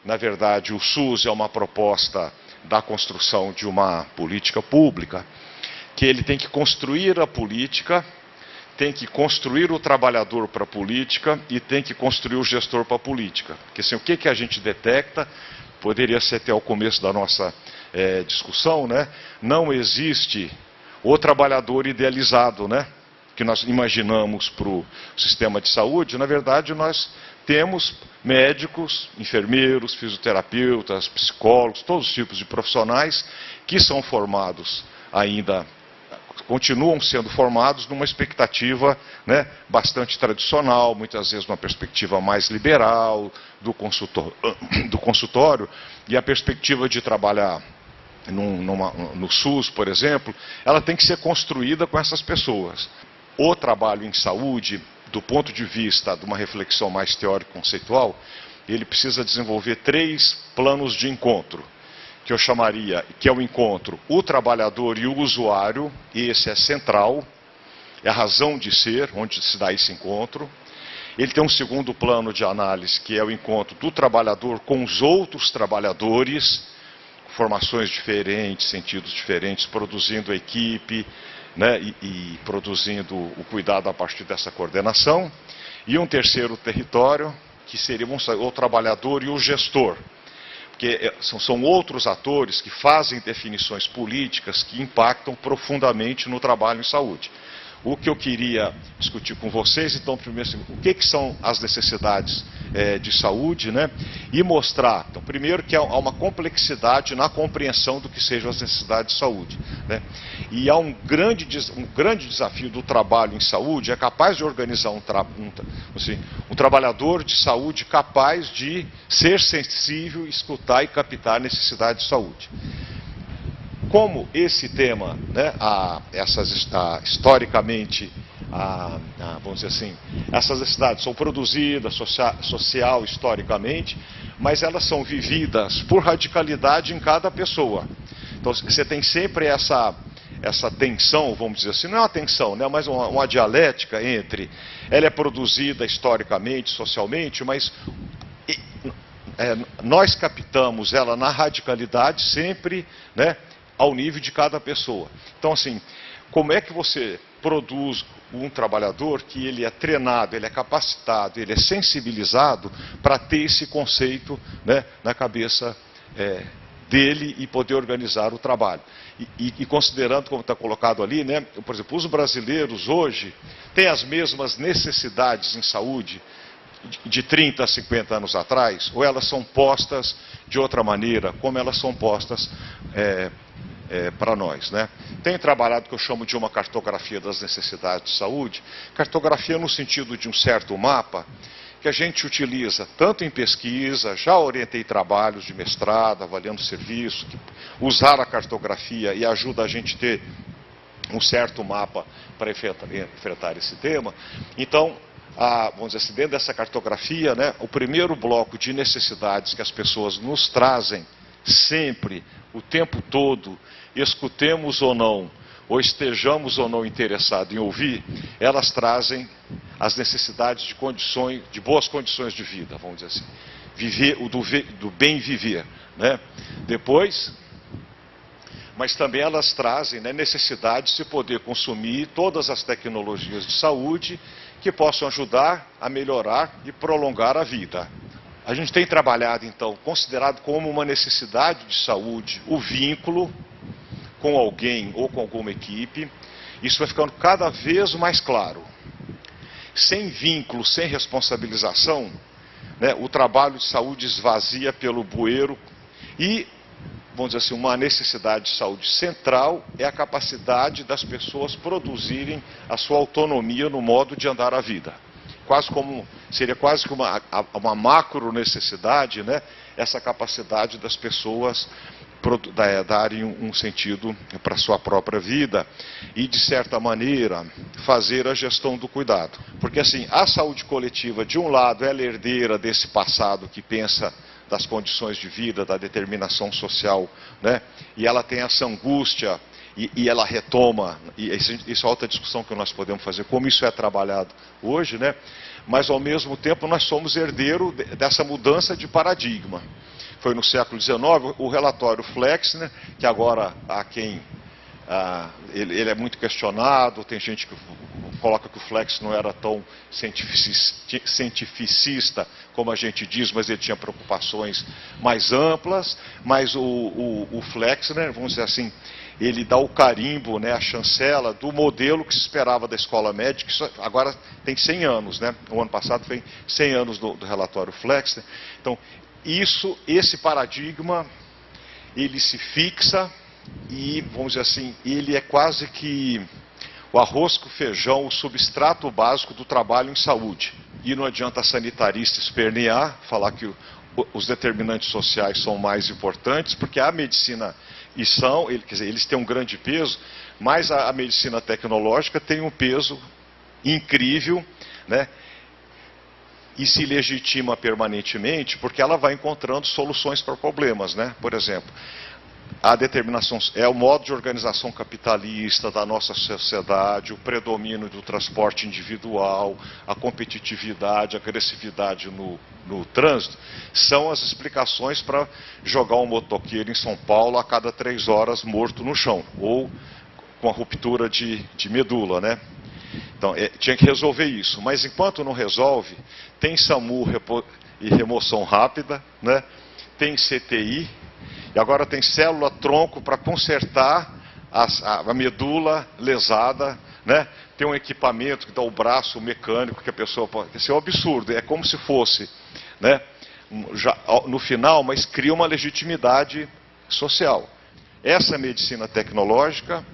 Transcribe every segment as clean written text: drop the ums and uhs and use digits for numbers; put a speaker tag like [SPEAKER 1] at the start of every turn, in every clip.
[SPEAKER 1] na verdade, o SUS é uma proposta da construção de uma política pública, que ele tem que construir a política, tem que construir o trabalhador para a política e tem que construir o gestor para a política. Porque assim, o que a gente detecta, poderia ser até o começo da nossa discussão, né? Não existe o trabalhador idealizado, né? Que nós imaginamos para o sistema de saúde. Na verdade, nós temos médicos, enfermeiros, fisioterapeutas, psicólogos, todos os tipos de profissionais que são formados ainda, continuam sendo formados numa expectativa, né, bastante tradicional, muitas vezes uma perspectiva mais liberal do consultório, e a perspectiva de trabalhar no SUS, por exemplo, ela tem que ser construída com essas pessoas. O trabalho em saúde, do ponto de vista de uma reflexão mais teórico-conceitual, ele precisa desenvolver 3 planos de encontro, que eu chamaria, que é o encontro, o trabalhador e o usuário, e esse é central, é a razão de ser, onde se dá esse encontro. Ele tem um segundo plano de análise, que é o encontro do trabalhador com os outros trabalhadores, formações diferentes, sentidos diferentes, produzindo equipe, né, e produzindo o cuidado a partir dessa coordenação. E um terceiro território, que seria o trabalhador e o gestor, porque são outros atores que fazem definições políticas que impactam profundamente no trabalho em saúde. O que eu queria discutir com vocês, então, primeiro, assim, o que são as necessidades de saúde, né? E mostrar, então, primeiro, que há uma complexidade na compreensão do que sejam as necessidades de saúde, né? E há um grande desafio do trabalho em saúde, é capaz de organizar um trabalhador de saúde capaz de ser sensível, escutar e captar a necessidade de saúde. Como esse tema, né, historicamente, vamos dizer assim, essas necessidades são produzidas social, historicamente, mas elas são vividas por radicalidade em cada pessoa. Então você tem sempre essa tensão, vamos dizer assim, não é uma tensão, né, mas uma dialética entre, ela é produzida historicamente, socialmente, mas nós captamos ela na radicalidade sempre, né, ao nível de cada pessoa. Então, assim, como é que você produz um trabalhador que ele é treinado, ele é capacitado, ele é sensibilizado para ter esse conceito, né, na cabeça dele e poder organizar o trabalho? E considerando, como está colocado ali, né, por exemplo, os brasileiros hoje têm as mesmas necessidades em saúde de 30 a 50 anos atrás, ou elas são postas de outra maneira, como elas são postas para nós, né? Tenho trabalhado que eu chamo de uma cartografia das necessidades de saúde, cartografia no sentido de um certo mapa, que a gente utiliza tanto em pesquisa, já orientei trabalhos de mestrado, avaliando serviço, usar a cartografia e ajuda a gente a ter um certo mapa para enfrentar esse tema. Então, vamos dizer assim, dentro dessa cartografia, né, o primeiro bloco de necessidades que as pessoas nos trazem sempre, o tempo todo, escutemos ou não, ou estejamos ou não interessados em ouvir, elas trazem as necessidades de condições, de boas condições de vida, vamos dizer assim, do bem viver, né? Depois, mas também elas trazem, né, necessidade de se poder consumir todas as tecnologias de saúde que possam ajudar a melhorar e prolongar a vida. A gente tem trabalhado, então, considerado como uma necessidade de saúde, o vínculo com alguém ou com alguma equipe. Isso vai ficando cada vez mais claro. Sem vínculo, sem responsabilização, né, o trabalho de saúde esvazia pelo bueiro e, vamos dizer assim, uma necessidade de saúde central é a capacidade das pessoas produzirem a sua autonomia no modo de andar a vida. Seria quase que uma macro necessidade, né, essa capacidade das pessoas darem um sentido para a sua própria vida e, de certa maneira, fazer a gestão do cuidado. Porque, assim, a saúde coletiva, de um lado, ela é herdeira desse passado que pensa das condições de vida, da determinação social, né, e ela tem essa angústia e ela retoma, e isso é outra discussão que nós podemos fazer, como isso é trabalhado hoje, né? Mas ao mesmo tempo nós somos herdeiro dessa mudança de paradigma. Foi no século XIX o relatório Flexner, que agora há quem... ele é muito questionado, tem gente que coloca que o Flex não era tão cientificista como a gente diz, mas ele tinha preocupações mais amplas, mas o Flexner, vamos dizer assim, ele dá o carimbo, né, a chancela do modelo que se esperava da escola média, que agora tem 100 anos, né? O ano passado foi 100 anos do relatório Flexner. Então, esse paradigma, ele se fixa e, vamos dizer assim, ele é quase que o arroz com feijão, o substrato básico do trabalho em saúde. E não adianta a sanitarista espernear, falar que os determinantes sociais são mais importantes, porque a medicina, quer dizer, eles têm um grande peso, mas a medicina tecnológica tem um peso incrível, né? E se legitima permanentemente, porque ela vai encontrando soluções para problemas, né? Por exemplo, a determinação é o modo de organização capitalista da nossa sociedade, o predomínio do transporte individual, a competitividade, a agressividade no trânsito, são as explicações para jogar um motoqueiro em São Paulo a cada 3 horas morto no chão, ou com a ruptura de medula, né? Então, tinha que resolver isso, mas enquanto não resolve, tem SAMU e remoção rápida, né? Tem CTI, e agora tem célula-tronco para consertar a medula lesada, né? Tem um equipamento que dá o braço mecânico que a pessoa pode... Isso é um absurdo, é como se fosse, né, já, no final, mas cria uma legitimidade social. Essa medicina tecnológica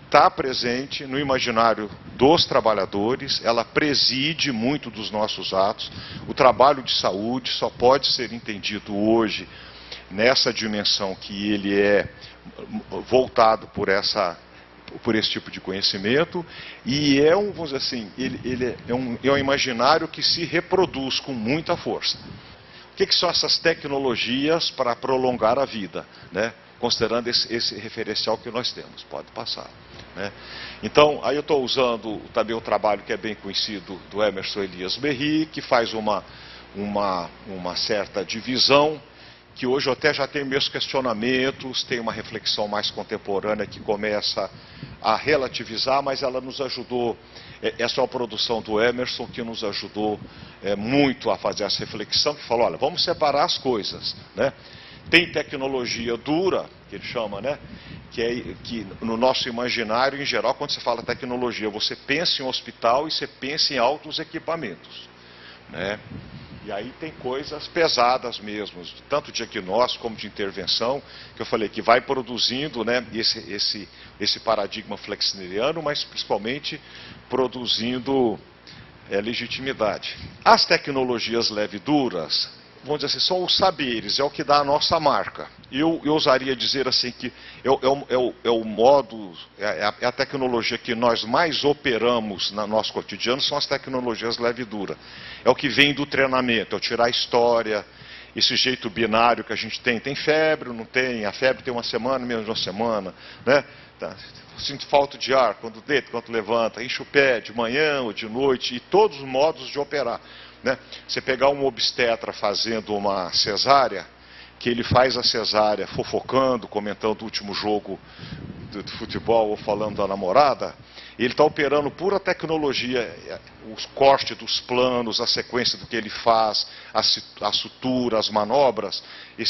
[SPEAKER 1] está presente no imaginário dos trabalhadores, ela preside muito dos nossos atos. O trabalho de saúde só pode ser entendido hoje nessa dimensão que ele é voltado por esse tipo de conhecimento, e vamos dizer assim, ele é um imaginário que se reproduz com muita força. O que são essas tecnologias para prolongar a vida, né? Considerando esse referencial que nós temos? Pode passar, né? Então, aí eu estou usando também o trabalho que é bem conhecido do Emerson Elias Berry, que faz uma certa divisão, que hoje até já tem meus questionamentos, tem uma reflexão mais contemporânea que começa a relativizar, mas ela nos ajudou, essa é uma produção do Emerson que nos ajudou muito a fazer essa reflexão, que falou, olha, vamos separar as coisas, né? Tem tecnologia dura, que ele chama, né? Que no nosso imaginário, em geral, quando você fala tecnologia, você pensa em hospital e você pensa em altos equipamentos, né? E aí tem coisas pesadas mesmo, tanto de diagnóstico como de intervenção, que eu falei que vai produzindo, né, esse paradigma flexneriano, mas principalmente produzindo legitimidade. As tecnologias leve-duras, vamos dizer assim, são os saberes, é o que dá a nossa marca. Eu ousaria dizer assim que é o modo, é a tecnologia que nós mais operamos no nosso cotidiano, são as tecnologias leve-dura. É o que vem do treinamento, é o tirar a história, esse jeito binário que a gente tem. Tem febre, não tem? A febre tem uma semana, menos de uma semana, né? Sinto falta de ar, quando deita, quando levanta, enche o pé de manhã ou de noite, e todos os modos de operar, né? Você pegar um obstetra fazendo uma cesárea, que ele faz a cesárea fofocando, comentando o último jogo de futebol ou falando da namorada, ele está operando pura tecnologia, os cortes dos planos, a sequência do que ele faz, a sutura, as manobras,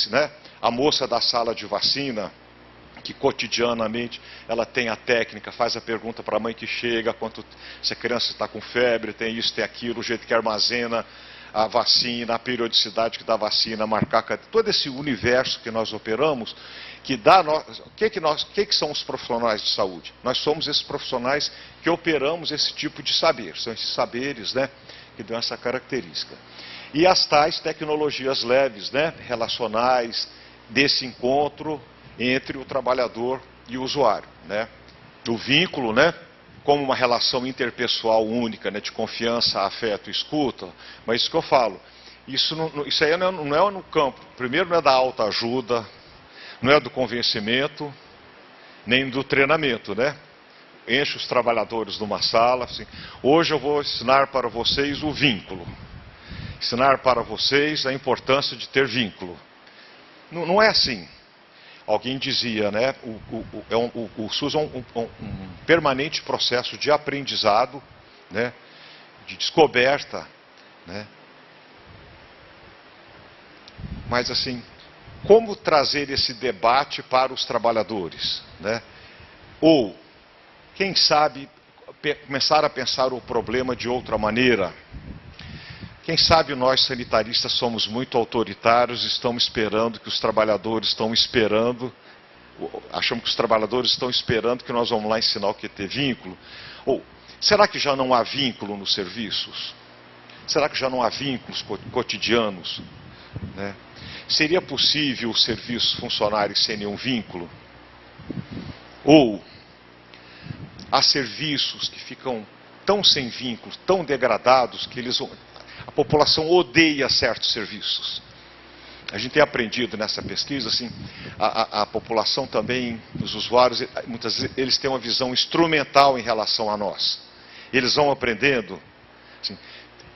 [SPEAKER 1] né? A moça da sala de vacina, que cotidianamente ela tem a técnica, faz a pergunta para a mãe que chega, se a criança está com febre, tem isso, tem aquilo, o jeito que armazena a vacina, a periodicidade que dá a vacina, marcar todo esse universo que nós operamos, que dá o que são os profissionais de saúde? Nós somos esses profissionais que operamos esse tipo de saber, são esses saberes, né, que dão essa característica. E as tais tecnologias leves, né, relacionais, desse encontro entre o trabalhador e o usuário, né? O vínculo, né, como uma relação interpessoal única, né, de confiança, afeto e escuta, mas isso que eu falo, isso aí não é no campo, primeiro não é da autoajuda, não é do convencimento, nem do treinamento, né? Enche os trabalhadores numa sala, assim, hoje eu vou ensinar para vocês o vínculo. Ensinar para vocês a importância de ter vínculo. Não é assim. Alguém dizia, né? O SUS é um permanente processo de aprendizado, né? De descoberta, né? Mas assim, como trazer esse debate para os trabalhadores, né? Ou, quem sabe, começar a pensar o problema de outra maneira. Quem sabe nós sanitaristas somos muito autoritários, estamos esperando que os trabalhadores estão esperando, achamos que os trabalhadores estão esperando que nós vamos lá ensinar o que é ter vínculo. Ou, será que já não há vínculo nos serviços? Será que já não há vínculos cotidianos, né? Seria possível os serviços funcionarem sem nenhum vínculo? Ou, há serviços que ficam tão sem vínculos, tão degradados, que a população odeia certos serviços. A gente tem aprendido nessa pesquisa, assim, a população também, os usuários, muitas vezes eles têm uma visão instrumental em relação a nós. Eles vão aprendendo, assim,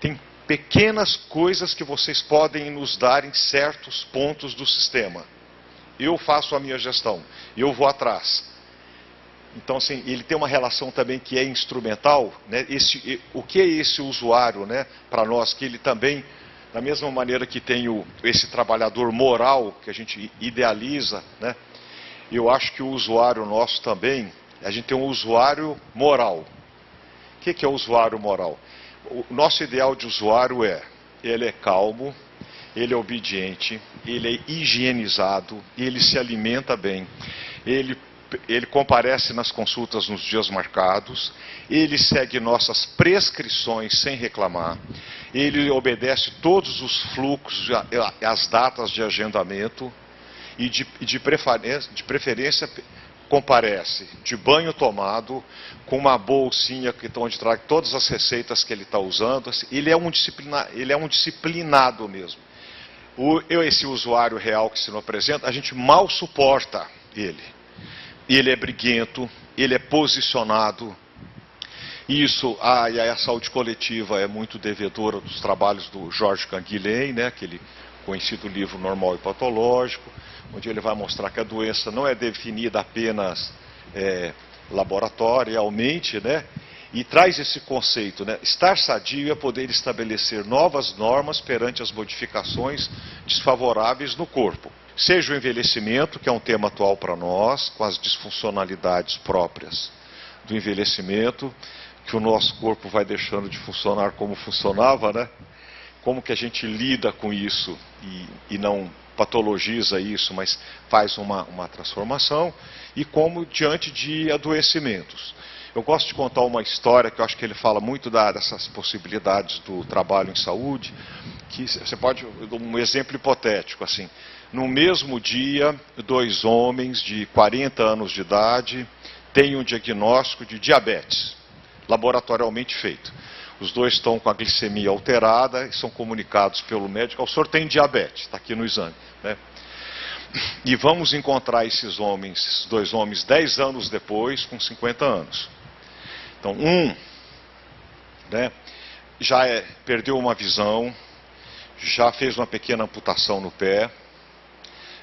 [SPEAKER 1] tem pequenas coisas que vocês podem nos dar em certos pontos do sistema. Eu faço a minha gestão, eu vou atrás. Então, assim, ele tem uma relação também que é instrumental, né? O que é esse usuário, né, para nós, que ele também, da mesma maneira que tem esse trabalhador moral, que a gente idealiza, né? Eu acho que o usuário nosso também, a gente tem um usuário moral. O que é o usuário moral? O nosso ideal de usuário ele é calmo, ele é obediente, ele é higienizado, ele se alimenta bem, ele comparece nas consultas nos dias marcados, ele segue nossas prescrições sem reclamar, ele obedece todos os fluxos, as datas de agendamento e de preferência comparece de banho tomado, com uma bolsinha onde traga todas as receitas que ele está usando. Ele é um disciplinado mesmo. Esse usuário real que se nos apresenta, a gente mal suporta ele. Ele é briguento, ele é posicionado. Isso, e a saúde coletiva é muito devedora dos trabalhos do Georges Canguilhem, né, aquele conhecido livro Normal e Patológico, onde ele vai mostrar que a doença não é definida apenas laboratorialmente, né, e traz esse conceito, né, estar sadio é poder estabelecer novas normas perante as modificações desfavoráveis no corpo. Seja o envelhecimento, que é um tema atual para nós, com as disfuncionalidades próprias do envelhecimento, que o nosso corpo vai deixando de funcionar como funcionava, né? Como que a gente lida com isso e não patologiza isso, mas faz uma transformação, e como diante de adoecimentos. Eu gosto de contar uma história que eu acho que ele fala muito dessas possibilidades do trabalho em saúde, que você pode, um exemplo hipotético, assim, no mesmo dia, 2 homens de 40 anos de idade têm um diagnóstico de diabetes, laboratorialmente feito. Os 2 estão com a glicemia alterada e são comunicados pelo médico: o senhor tem diabetes, está aqui no exame, né? E vamos encontrar esses 2 homens 10 anos depois, com 50 anos. Então, né, já perdeu uma visão, já fez uma pequena amputação no pé,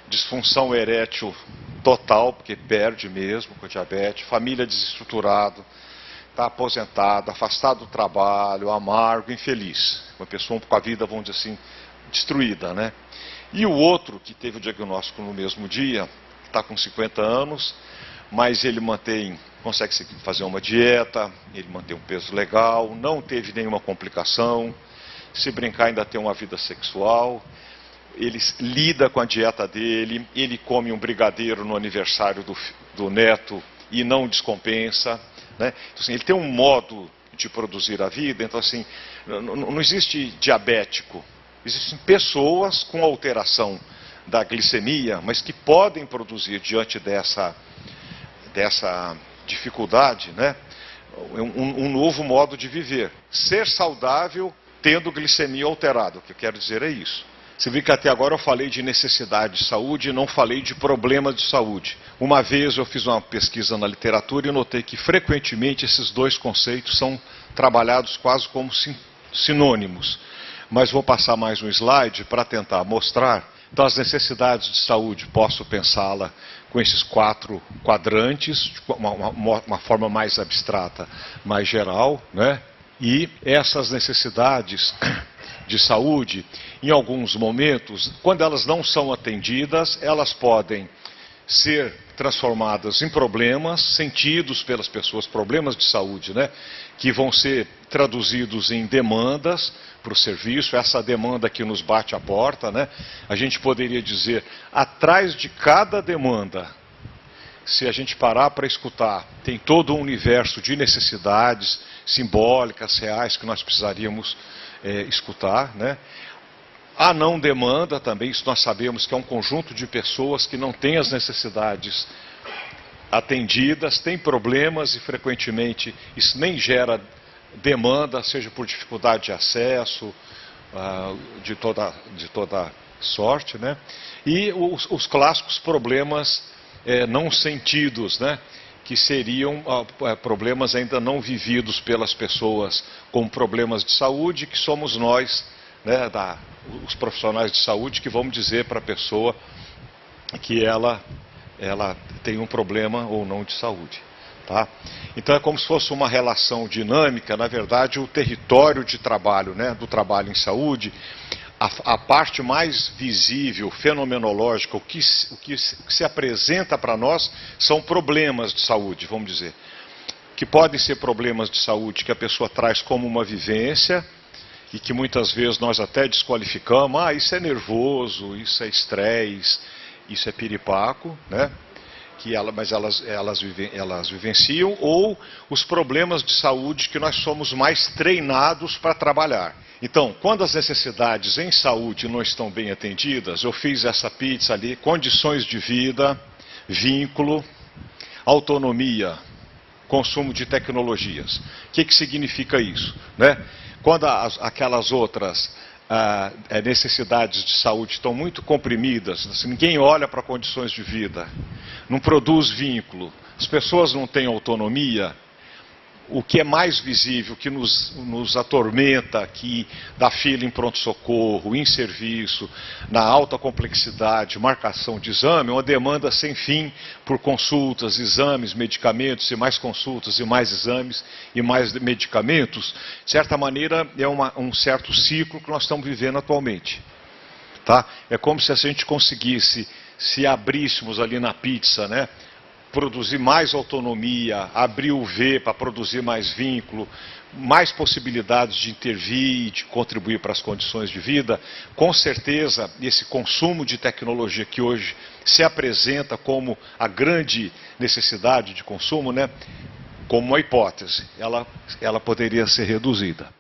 [SPEAKER 1] disfunção erétil total, porque perde mesmo com diabetes, família desestruturada, está aposentado, afastado do trabalho, amargo, infeliz. Uma pessoa com a vida, vamos dizer assim, destruída, né? E o outro, que teve o diagnóstico no mesmo dia, está com 50 anos, mas ele consegue fazer uma dieta, ele mantém um peso legal, não teve nenhuma complicação, se brincar ainda tem uma vida sexual, ele lida com a dieta dele, ele come um brigadeiro no aniversário do neto e não descompensa, né? Então, assim, ele tem um modo de produzir a vida. Então, assim, não existe diabético, existem pessoas com alteração da glicemia, mas que podem produzir, diante dessa dificuldade, né, um novo modo de viver. Ser saudável tendo glicemia alterada, o que eu quero dizer é isso. Você vê que até agora eu falei de necessidade de saúde e não falei de problemas de saúde. Uma vez eu fiz uma pesquisa na literatura e notei que frequentemente esses dois conceitos são trabalhados quase como sinônimos. Mas vou passar mais um slide para tentar mostrar. Então, as necessidades de saúde, posso pensá-la com esses 4 quadrantes, de uma forma mais abstrata, mais geral, né? E essas necessidades de saúde, em alguns momentos, quando elas não são atendidas, elas podem ser transformadas em problemas sentidos pelas pessoas, problemas de saúde, né? Que vão ser traduzidos em demandas para o serviço, essa demanda que nos bate à porta, né? A gente poderia dizer, atrás de cada demanda, se a gente parar para escutar, tem todo um universo de necessidades simbólicas, reais, que nós precisaríamos escutar, né? A não demanda também, isso nós sabemos que é um conjunto de pessoas que não têm as necessidades atendidas, têm problemas e frequentemente isso nem gera demanda, seja por dificuldade de acesso, de toda sorte, né? E os clássicos problemas não sentidos, né? Que seriam problemas ainda não vividos pelas pessoas como problemas de saúde, que somos nós, né, os profissionais de saúde, que vamos dizer para a pessoa que ela tem um problema ou não de saúde. Tá? Então é como se fosse uma relação dinâmica, na verdade o território de trabalho, né, do trabalho em saúde, a parte mais visível, fenomenológica, o que se apresenta para nós são problemas de saúde, vamos dizer, que podem ser problemas de saúde que a pessoa traz como uma vivência e que muitas vezes nós até desqualificamos, isso é nervoso, isso é estresse, isso é piripaco, né? Mas elas vivenciam, ou os problemas de saúde que nós somos mais treinados para trabalhar. Então, quando as necessidades em saúde não estão bem atendidas, eu fiz essa pizza ali, condições de vida, vínculo, autonomia, consumo de tecnologias. O que significa isso, né? Quando aquelas outras necessidades de saúde estão muito comprimidas, assim, ninguém olha para condições de vida, não produz vínculo, as pessoas não têm autonomia, o que é mais visível, que nos atormenta aqui, da fila em pronto-socorro, em serviço, na alta complexidade, marcação de exame, uma demanda sem fim por consultas, exames, medicamentos, e mais consultas, e mais exames, e mais medicamentos, de certa maneira é um certo ciclo que nós estamos vivendo atualmente. Tá? É como se a gente conseguisse, se abríssemos ali na pizza, né? Produzir mais autonomia, abrir o V para produzir mais vínculo, mais possibilidades de intervir e de contribuir para as condições de vida, com certeza esse consumo de tecnologia que hoje se apresenta como a grande necessidade de consumo, né, como uma hipótese, ela poderia ser reduzida.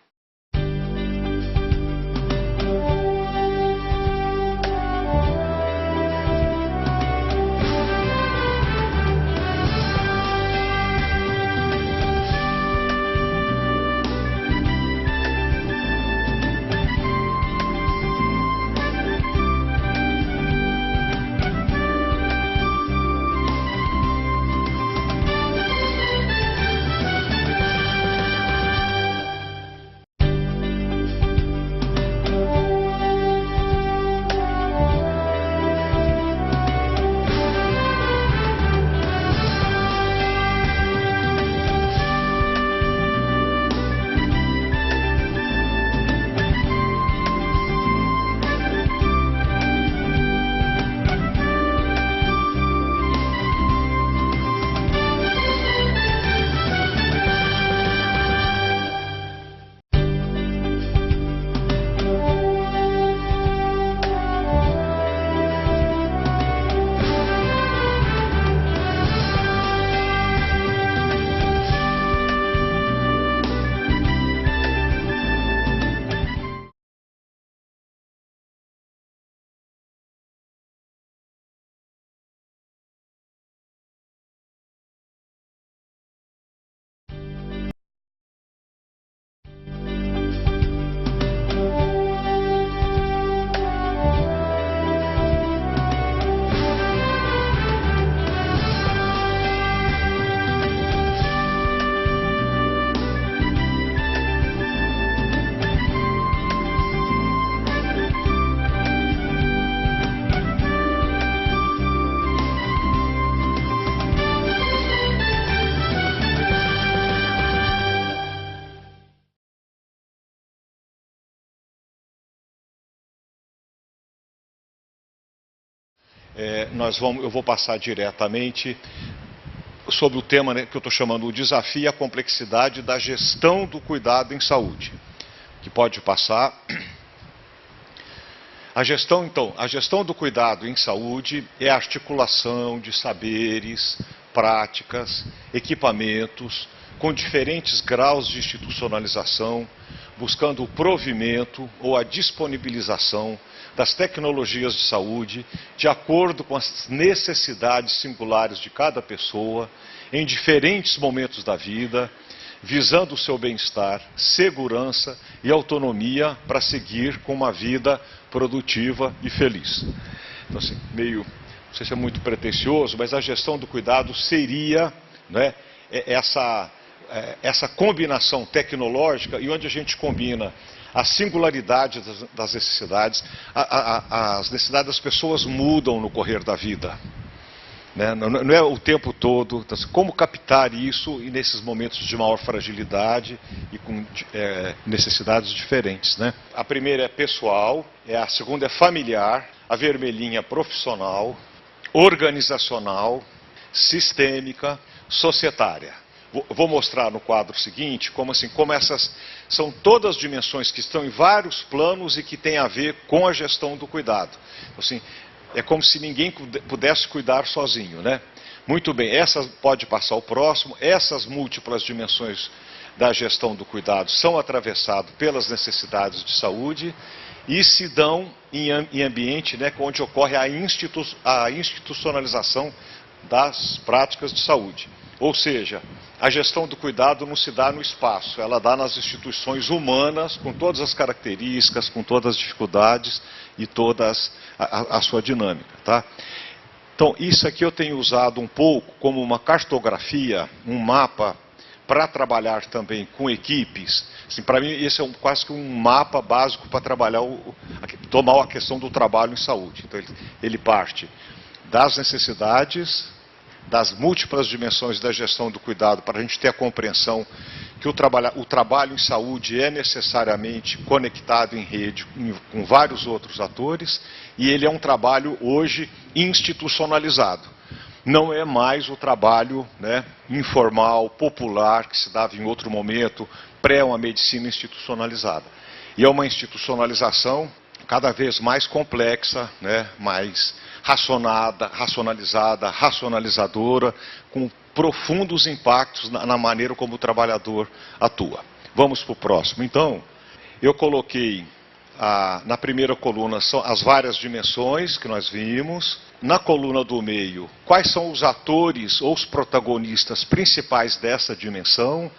[SPEAKER 1] eu vou passar diretamente sobre o tema, né, que eu estou chamando o desafio e a complexidade da gestão do cuidado em saúde. Que pode passar. A gestão do cuidado em saúde é a articulação de saberes, práticas, equipamentos, com diferentes graus de institucionalização, buscando o provimento ou a disponibilização das tecnologias de saúde de acordo com as necessidades singulares de cada pessoa, em diferentes momentos da vida, visando o seu bem-estar, segurança e autonomia para seguir com uma vida produtiva e feliz. Então, assim, não sei se é muito pretensioso, mas a gestão do cuidado seria, né, essa combinação tecnológica e onde a gente combina a singularidade das necessidades. As necessidades das pessoas mudam no correr da vida. Né? Não é o tempo todo. Então, como captar isso e nesses momentos de maior fragilidade e com necessidades diferentes. Né? A primeira é pessoal, a segunda é familiar, a vermelhinha é profissional, organizacional, sistêmica, societária. Vou mostrar no quadro seguinte como essas são todas dimensões que estão em vários planos e que têm a ver com a gestão do cuidado. Assim, é como se ninguém pudesse cuidar sozinho, né? Muito bem, pode passar o próximo. Essas múltiplas dimensões da gestão do cuidado são atravessadas pelas necessidades de saúde e se dão em ambiente, né, onde ocorre a institucionalização das práticas de saúde. Ou seja, a gestão do cuidado não se dá no espaço, ela dá nas instituições humanas, com todas as características, com todas as dificuldades e toda a sua dinâmica. Tá? Então, isso aqui eu tenho usado um pouco como uma cartografia, um mapa, para trabalhar também com equipes. Assim, para mim, esse é quase que um mapa básico para trabalhar, tomar a questão do trabalho em saúde. Então, ele parte das necessidades, das múltiplas dimensões da gestão do cuidado, para a gente ter a compreensão que o trabalho em saúde é necessariamente conectado em rede com vários outros atores, e ele é um trabalho hoje institucionalizado. Não é mais o trabalho, né, informal, popular, que se dava em outro momento, pré uma medicina institucionalizada. E é uma institucionalização cada vez mais complexa, né, mais racionalizada, racionalizadora, com profundos impactos na maneira como o trabalhador atua. Vamos para o próximo. Então, eu coloquei na primeira coluna as várias dimensões que nós vimos. Na coluna do meio, quais são os atores ou os protagonistas principais dessa dimensão.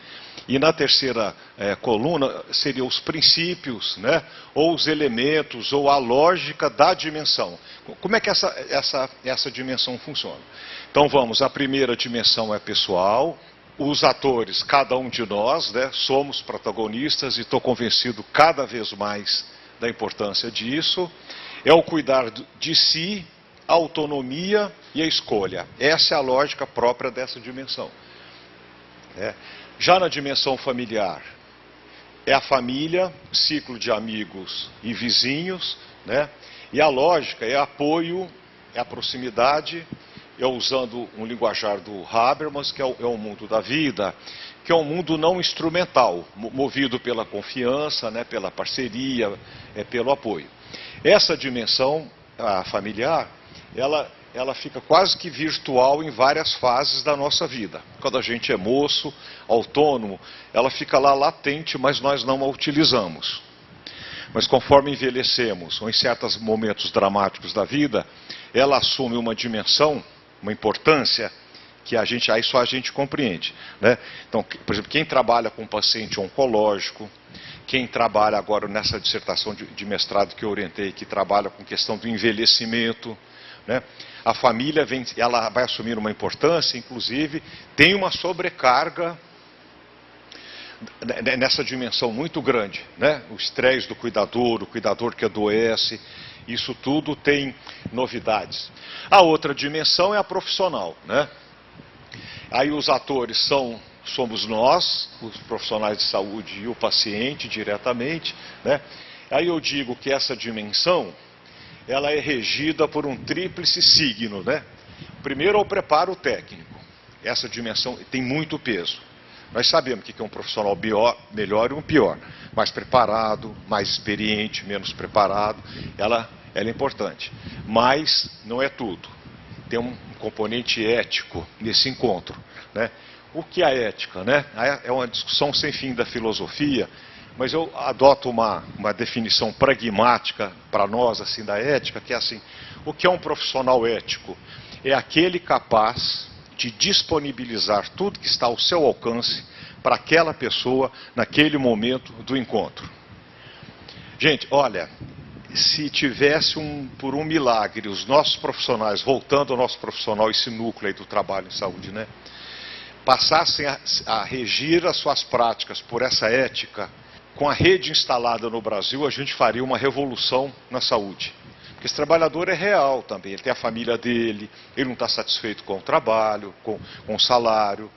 [SPEAKER 1] E na terceira coluna seriam os princípios, né, ou os elementos, ou a lógica da dimensão. Como é que essa dimensão funciona? Então vamos, a primeira dimensão é pessoal. Os atores, cada um de nós, né, somos protagonistas e estou convencido cada vez mais da importância disso. É o cuidar de si, a autonomia e a escolha. Essa é a lógica própria dessa dimensão. Já na dimensão familiar, é a família, ciclo de amigos e vizinhos, né? E a lógica é apoio, é a proximidade, usando um linguajar do Habermas, que é o mundo da vida, que é um mundo não instrumental, movido pela confiança, né, pela parceria, pelo apoio. Essa dimensão familiar, ela fica quase que virtual em várias fases da nossa vida. Quando a gente é moço, autônomo, ela fica lá latente, mas nós não a utilizamos. Mas conforme envelhecemos, ou em certos momentos dramáticos da vida, ela assume uma dimensão, uma importância, que aí só a gente compreende. Né? Então, por exemplo, quem trabalha com paciente oncológico, quem trabalha agora nessa dissertação de mestrado que eu orientei, que trabalha com questão do envelhecimento, né? A família ela vai assumir uma importância, inclusive, tem uma sobrecarga nessa dimensão muito grande, né? O estresse do cuidador, o cuidador que adoece, isso tudo tem novidades. A outra dimensão é a profissional, né? Aí os atores somos nós, os profissionais de saúde e o paciente diretamente, né? Aí eu digo que essa dimensão, ela é regida por um tríplice signo, né? Primeiro, é o preparo técnico. Essa dimensão tem muito peso. Nós sabemos o que é um profissional melhor e um pior. Mais preparado, mais experiente, menos preparado. Ela é importante. Mas não é tudo. Tem um componente ético nesse encontro, né? O que é a ética, né? É uma discussão sem fim da filosofia, mas eu adoto uma definição pragmática para nós assim da ética, que é assim: o que é um profissional ético? É aquele capaz de disponibilizar tudo que está ao seu alcance para aquela pessoa naquele momento do encontro. Gente, olha, se tivesse por um milagre os nossos profissionais, voltando ao nosso profissional, esse núcleo aí do trabalho em saúde, né, passassem a regir as suas práticas por essa ética, com a rede instalada no Brasil, a gente faria uma revolução na saúde. Porque esse trabalhador é real também, ele tem a família dele, ele não está satisfeito com o trabalho, com o salário,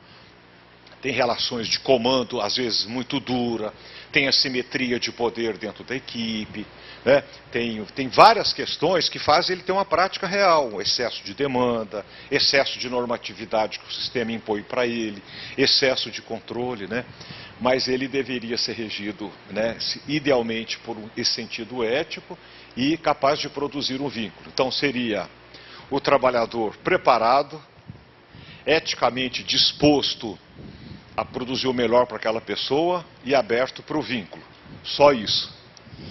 [SPEAKER 1] tem relações de comando, às vezes, muito dura, tem assimetria de poder dentro da equipe, né? Tem várias questões que fazem ele ter uma prática real, excesso de demanda, excesso de normatividade que o sistema impõe para ele, excesso de controle, né? Mas ele deveria ser regido, né, idealmente por esse sentido ético e capaz de produzir um vínculo. Então seria o trabalhador preparado, eticamente disposto a produzir o melhor para aquela pessoa e aberto para o vínculo. Só isso.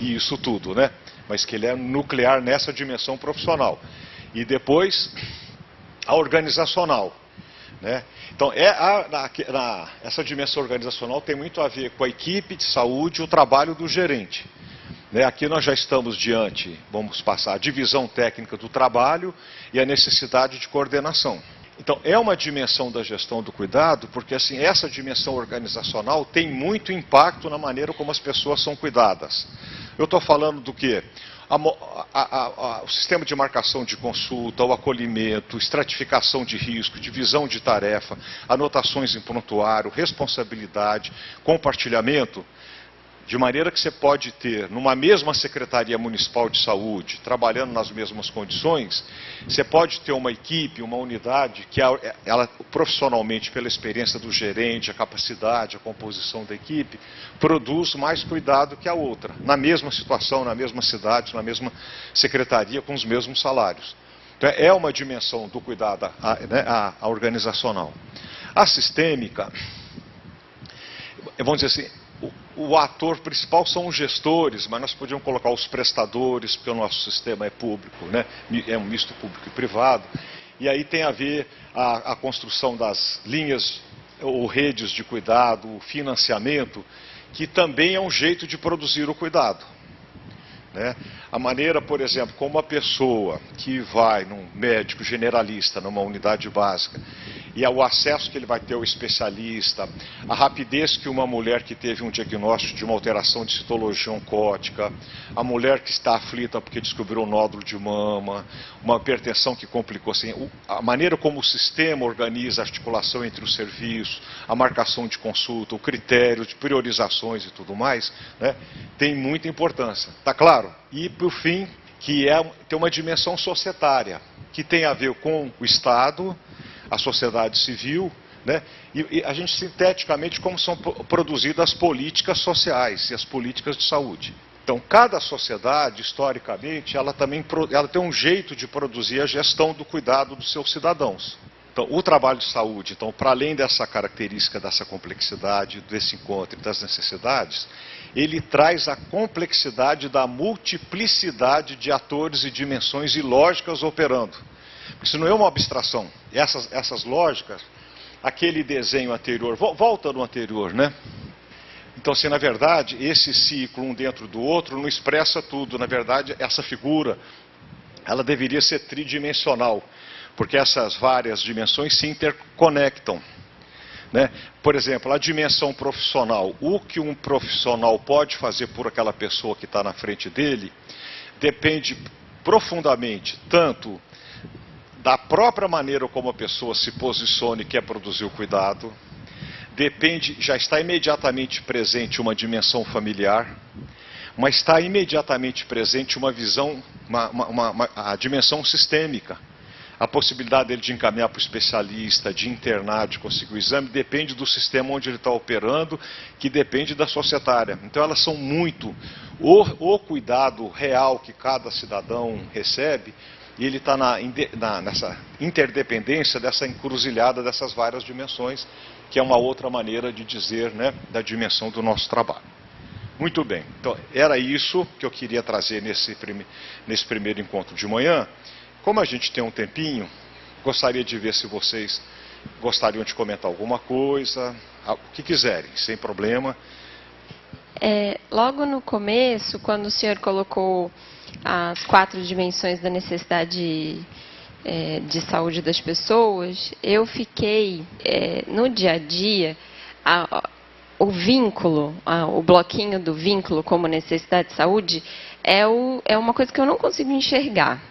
[SPEAKER 1] E isso tudo, né? Mas que ele é nuclear nessa dimensão profissional. E depois, a organizacional, né? Então, essa dimensão organizacional tem muito a ver com a equipe de saúde e o trabalho do gerente. Né? Aqui nós já estamos diante, vamos passar, a divisão técnica do trabalho e a necessidade de coordenação. Então, é uma dimensão da gestão do cuidado, porque assim, essa dimensão organizacional tem muito impacto na maneira como as pessoas são cuidadas. Eu estou falando do quê? O sistema de marcação de consulta, o acolhimento, estratificação de risco, divisão de tarefa, anotações em prontuário, responsabilidade, compartilhamento, de maneira que você pode ter, numa mesma Secretaria Municipal de Saúde, trabalhando nas mesmas condições, você pode ter uma equipe, uma unidade, que ela profissionalmente, pela experiência do gerente, a capacidade, a composição da equipe, produz mais cuidado que a outra, na mesma situação, na mesma cidade, na mesma secretaria, com os mesmos salários. Então, é uma dimensão do cuidado a organizacional. A sistêmica, vamos dizer assim, o ator principal são os gestores, mas nós podíamos colocar os prestadores, porque o nosso sistema é público, né? É um misto público e privado. E aí tem a ver a construção das linhas ou redes de cuidado, o financiamento, que também é um jeito de produzir o cuidado. Né? A maneira, por exemplo, como a pessoa que vai num médico generalista, numa unidade básica, e o acesso que ele vai ter ao especialista, a rapidez que uma mulher que teve um diagnóstico de uma alteração de citologia oncótica, a mulher que está aflita porque descobriu um nódulo de mama, uma hipertensão que complicou, assim, a maneira como o sistema organiza a articulação entre os serviços, a marcação de consulta, o critério de priorizações e tudo mais, né, tem muita importância. Tá claro? E, por fim, que tem uma dimensão societária, que tem a ver com o Estado, a sociedade civil, né? E a gente sinteticamente como são produzidas as políticas sociais e as políticas de saúde. Então, cada sociedade, historicamente, ela tem um jeito de produzir a gestão do cuidado dos seus cidadãos. Então, o trabalho de saúde, então, para além dessa característica, dessa complexidade, desse encontro e das necessidades, ele traz a complexidade da multiplicidade de atores e dimensões e lógicas operando. Isso não é uma abstração. Essas lógicas, aquele desenho anterior, volta no anterior, né? Então, assim, na verdade, esse ciclo um dentro do outro não expressa tudo. Na verdade, essa figura, ela deveria ser tridimensional, porque essas várias dimensões se interconectam. Né? Por exemplo, a dimensão profissional, o que um profissional pode fazer por aquela pessoa que está na frente dele, depende profundamente tanto da própria maneira como a pessoa se posiciona e quer produzir o cuidado, já está imediatamente presente uma dimensão familiar, mas está imediatamente presente uma visão, a dimensão sistêmica. A possibilidade dele de encaminhar para o especialista, de internar, de conseguir o exame, depende do sistema onde ele está operando, que depende da societária. Então elas são muito, o cuidado real que cada cidadão recebe, e ele está nessa interdependência, dessa encruzilhada dessas várias dimensões, que é uma outra maneira de dizer, né, da dimensão do nosso trabalho. Muito bem, então era isso que eu queria trazer nesse primeiro encontro de manhã. Como a gente tem um tempinho, gostaria de ver se vocês gostariam de comentar alguma coisa, o que quiserem, sem problema.
[SPEAKER 2] Logo no começo, quando o senhor colocou as 4 dimensões da necessidade de saúde das pessoas, eu fiquei, no dia a dia, o vínculo, o bloquinho do vínculo como necessidade de saúde, é uma coisa que eu não consigo enxergar.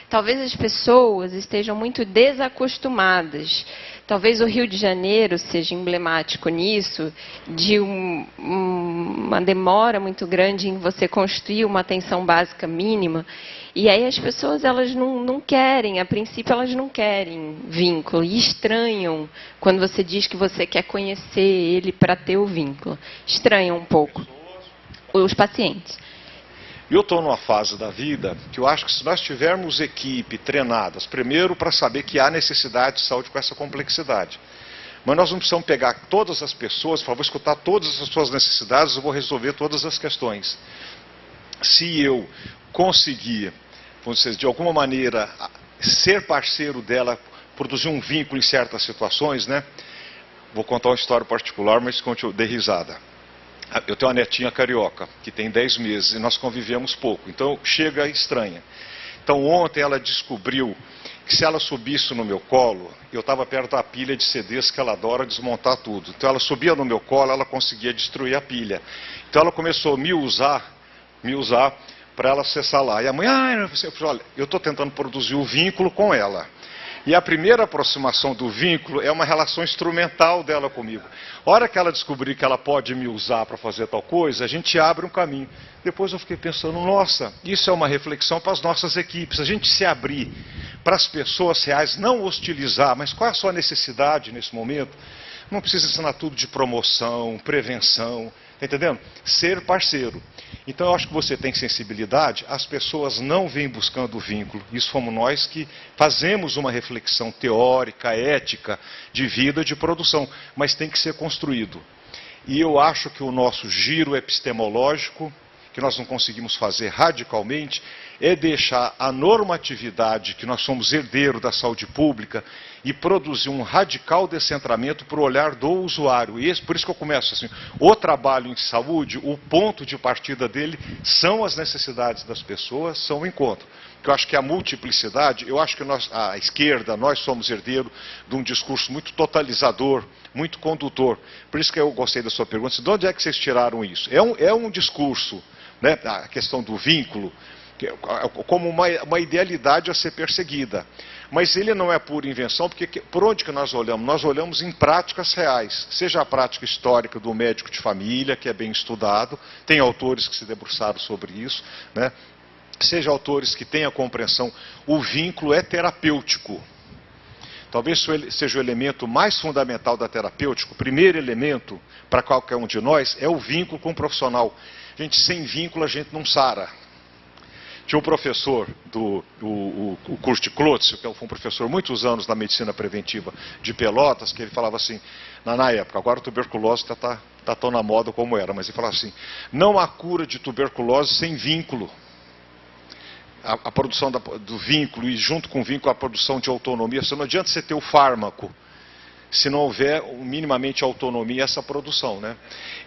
[SPEAKER 2] Talvez as pessoas estejam muito desacostumadas. Talvez o Rio de Janeiro seja emblemático nisso, de uma demora muito grande em você construir uma atenção básica mínima. E aí as pessoas, elas não querem, a princípio elas não querem vínculo, e estranham quando você diz que você quer conhecer ele para ter o vínculo. Estranham um pouco os pacientes.
[SPEAKER 1] Eu estou numa fase da vida que eu acho que se nós tivermos equipe treinadas, primeiro para saber que há necessidade de saúde com essa complexidade. Mas nós não precisamos pegar todas as pessoas e falar, vou escutar todas as suas necessidades, eu vou resolver todas as questões. Se eu conseguir, vamos dizer, de alguma maneira, ser parceiro dela, produzir um vínculo em certas situações, né? Vou contar uma história particular, mas eu dei risada. Eu tenho uma netinha carioca, que tem 10 meses, e nós convivemos pouco, então chega estranha. Então ontem ela descobriu que se ela subisse no meu colo, eu estava perto da pilha de CDs que ela adora desmontar tudo. Então ela subia no meu colo, ela conseguia destruir a pilha. Então ela começou a me usar para ela acessar lá. E a mãe, olha, eu estou tentando produzir o vínculo com ela. E a primeira aproximação do vínculo é uma relação instrumental dela comigo. A hora que ela descobrir que ela pode me usar para fazer tal coisa, a gente abre um caminho. Depois eu fiquei pensando, nossa, isso é uma reflexão para as nossas equipes. A gente se abrir para as pessoas reais, não hostilizar, mas qual é a sua necessidade nesse momento? Não precisa ensinar tudo de promoção, prevenção, está entendendo? Ser parceiro. Então eu acho que você tem sensibilidade, as pessoas não vêm buscando o vínculo. Isso fomos nós que fazemos uma reflexão teórica, ética, de vida, de produção, mas tem que ser construído. E eu acho que o nosso giro epistemológico, que nós não conseguimos fazer radicalmente, é deixar a normatividade, que nós somos herdeiros da saúde pública, e produzir um radical descentramento para o olhar do usuário. E por isso que eu começo assim, o trabalho em saúde, o ponto de partida dele são as necessidades das pessoas, são o encontro. Porque eu acho que a multiplicidade, eu acho que nós, a esquerda, nós somos herdeiros de um discurso muito totalizador, muito condutor. Por isso que eu gostei da sua pergunta, de onde é que vocês tiraram isso? É um discurso, né, a questão do vínculo, como uma idealidade a ser perseguida. Mas ele não é pura invenção, porque por onde que nós olhamos? Nós olhamos em práticas reais, seja a prática histórica do médico de família, que é bem estudado, tem autores que se debruçaram sobre isso, né? Seja autores que tenham a compreensão, o vínculo é terapêutico. Talvez seja o elemento mais fundamental da terapêutica, o primeiro elemento para qualquer um de nós é o vínculo com o profissional. Gente, sem vínculo a gente não sara. Tinha um professor o curso de Klotz, que foi um professor muitos anos na medicina preventiva de Pelotas, que ele falava assim, na época, agora a tuberculose está tão na moda como era, mas ele falava assim, não há cura de tuberculose sem vínculo. A produção do vínculo e junto com o vínculo a produção de autonomia, não adianta você ter o fármaco, se não houver minimamente autonomia essa produção, né?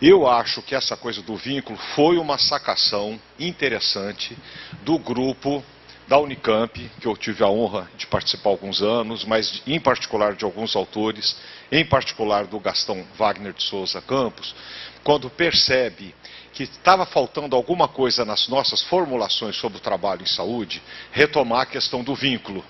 [SPEAKER 1] Eu acho que essa coisa do vínculo foi uma sacação interessante do grupo da Unicamp, que eu tive a honra de participar há alguns anos, mas em particular de alguns autores, em particular do Gastão Wagner de Souza Campos, quando percebe que estava faltando alguma coisa nas nossas formulações sobre o trabalho em saúde, retomar a questão do vínculo.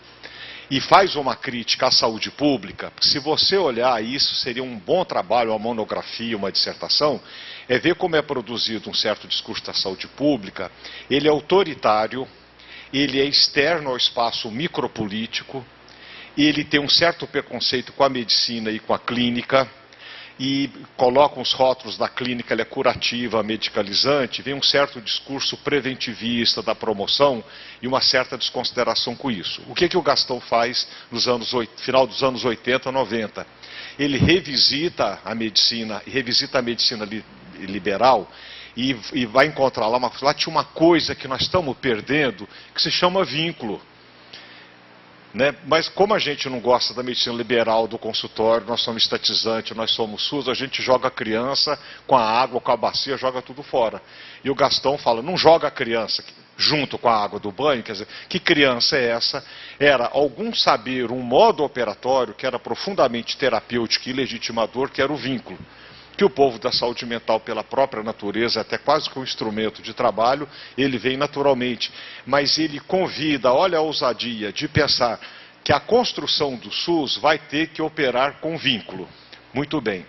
[SPEAKER 1] e faz uma crítica à saúde pública, se você olhar isso, seria um bom trabalho, uma monografia, uma dissertação, é ver como é produzido um certo discurso da saúde pública. Ele é autoritário, ele é externo ao espaço micropolítico, ele tem um certo preconceito com a medicina e com a clínica, e coloca os rótulos da clínica, ela é curativa, medicalizante, vem um certo discurso preventivista da promoção e uma certa desconsideração com isso. O que o Gastão faz nos final dos anos 80, 90? Ele revisita a medicina liberal e vai encontrar lá tinha uma coisa que nós estamos perdendo, que se chama vínculo. Né? Mas como a gente não gosta da medicina liberal, do consultório, nós somos estatizantes, nós somos SUS, a gente joga a criança com a água, com a bacia, joga tudo fora. E o Gastão fala, não joga a criança junto com a água do banho, quer dizer, que criança é essa? Era algum saber, um modo operatório que era profundamente terapêutico e legitimador, que era o vínculo. Que o povo da saúde mental, pela própria natureza, até quase que um instrumento de trabalho, ele vem naturalmente. Mas ele convida, olha a ousadia de pensar que a construção do SUS vai ter que operar com vínculo. Muito bem.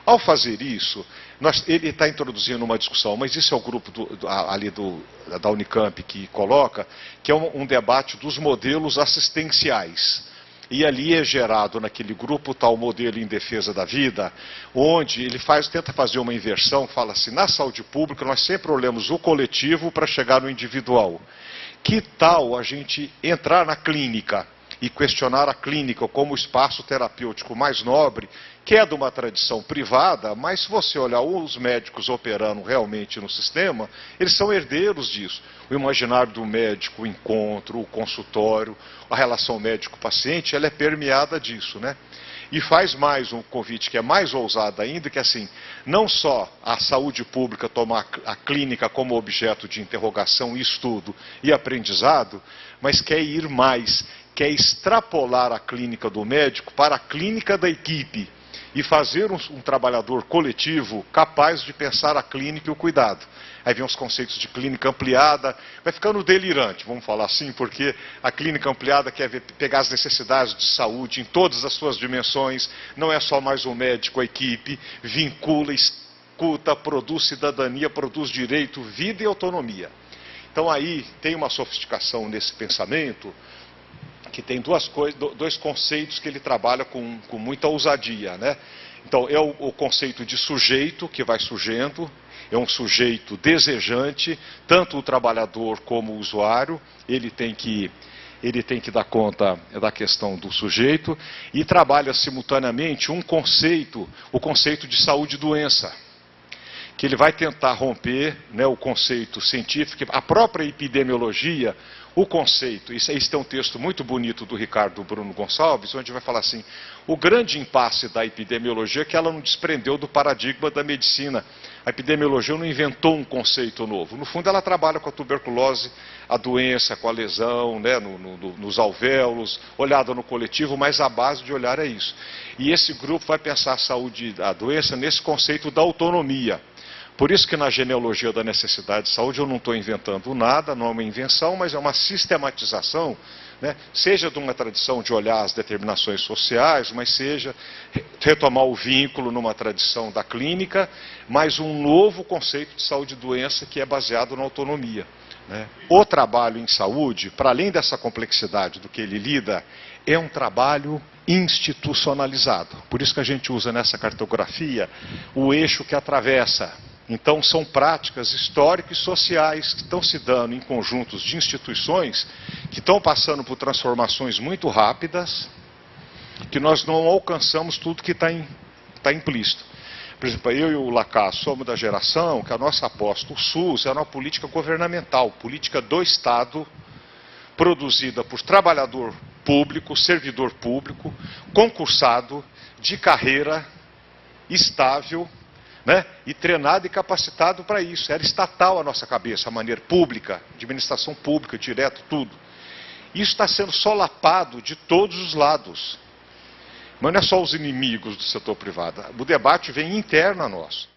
[SPEAKER 1] Ao fazer isso, ele está introduzindo uma discussão, mas isso é o grupo da Unicamp que coloca, que é um debate dos modelos assistenciais. E ali é gerado naquele grupo tal modelo em defesa da vida, onde ele tenta fazer uma inversão, fala assim, na saúde pública nós sempre olhamos o coletivo para chegar no individual. Que tal a gente entrar na clínica e questionar a clínica como o espaço terapêutico mais nobre, que é de uma tradição privada, mas se você olhar os médicos operando realmente no sistema, eles são herdeiros disso. O imaginário do médico, o encontro, o consultório, a relação médico-paciente, ela é permeada disso, né? E faz mais um convite que é mais ousado ainda, que assim, não só a saúde pública tomar a clínica como objeto de interrogação, estudo e aprendizado, mas quer ir mais, quer extrapolar a clínica do médico para a clínica da equipe e fazer um trabalhador coletivo capaz de pensar a clínica e o cuidado. Aí vem os conceitos de clínica ampliada, vai ficando delirante, vamos falar assim, porque a clínica ampliada quer pegar as necessidades de saúde em todas as suas dimensões, não é só mais um médico, a equipe, vincula, escuta, produz cidadania, produz direito, vida e autonomia. Então aí tem uma sofisticação nesse pensamento, que tem dois conceitos que ele trabalha com muita ousadia, né? Então, é o conceito de sujeito, que vai surgindo, é um sujeito desejante, tanto o trabalhador como o usuário, ele tem que dar conta da questão do sujeito, e trabalha simultaneamente o conceito de saúde e doença, que ele vai tentar romper, né, o conceito científico, a própria epidemiologia, o conceito, isso tem um texto muito bonito do Ricardo Bruno Gonçalves, onde vai falar assim, o grande impasse da epidemiologia é que ela não desprendeu do paradigma da medicina. A epidemiologia não inventou um conceito novo. No fundo, ela trabalha com a tuberculose, a doença, com a lesão, né, nos alvéolos, olhada no coletivo, mas a base de olhar é isso. E esse grupo vai pensar a saúde, a doença, nesse conceito da autonomia. Por isso que na genealogia da necessidade de saúde eu não estou inventando nada, não é uma invenção, mas é uma sistematização, né? Seja de uma tradição de olhar as determinações sociais, mas seja retomar o vínculo numa tradição da clínica, mas um novo conceito de saúde e doença que é baseado na autonomia, né? O trabalho em saúde, para além dessa complexidade do que ele lida, é um trabalho institucionalizado. Por isso que a gente usa nessa cartografia o eixo que atravessa. Então, são práticas históricas e sociais que estão se dando em conjuntos de instituições que estão passando por transformações muito rápidas, que nós não alcançamos tudo que está implícito. Por exemplo, eu e o Lacá somos da geração que a nossa aposta, o SUS, era uma política governamental, política do Estado, produzida por trabalhador público, servidor público, concursado, de carreira, estável, né? E treinado e capacitado para isso. Era estatal a nossa cabeça, a maneira pública, administração pública, direto, tudo. Isso está sendo solapado de todos os lados. Mas não é só os inimigos do setor privado. O debate vem interno a nós.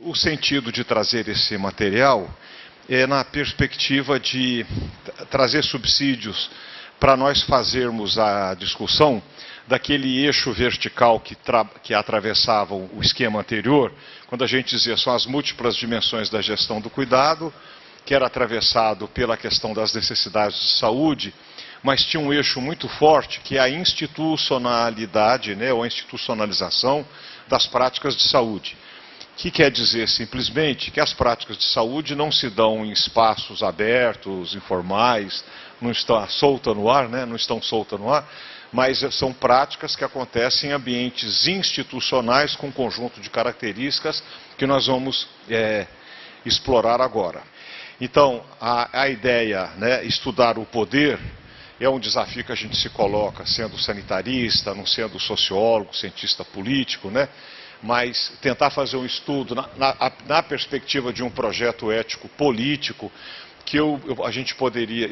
[SPEAKER 1] o sentido de trazer esse material é na perspectiva de trazer subsídios para nós fazermos a discussão daquele eixo vertical que atravessava o esquema anterior, quando a gente dizia são as múltiplas dimensões da gestão do cuidado, que era atravessado pela questão das necessidades de saúde, mas tinha um eixo muito forte, que é a institucionalidade, né, ou a institucionalização das práticas de saúde. Que quer dizer simplesmente que as práticas de saúde não se dão em espaços abertos, informais, não estão soltas no ar, né? Não estão soltas no ar, mas são práticas que acontecem em ambientes institucionais com um conjunto de características que nós vamos explorar agora. Então, a ideia, né, estudar o poder, é um desafio que a gente se coloca, sendo sanitarista, não sendo sociólogo, cientista político, né? Mas tentar fazer um estudo na perspectiva de um projeto ético político, que eu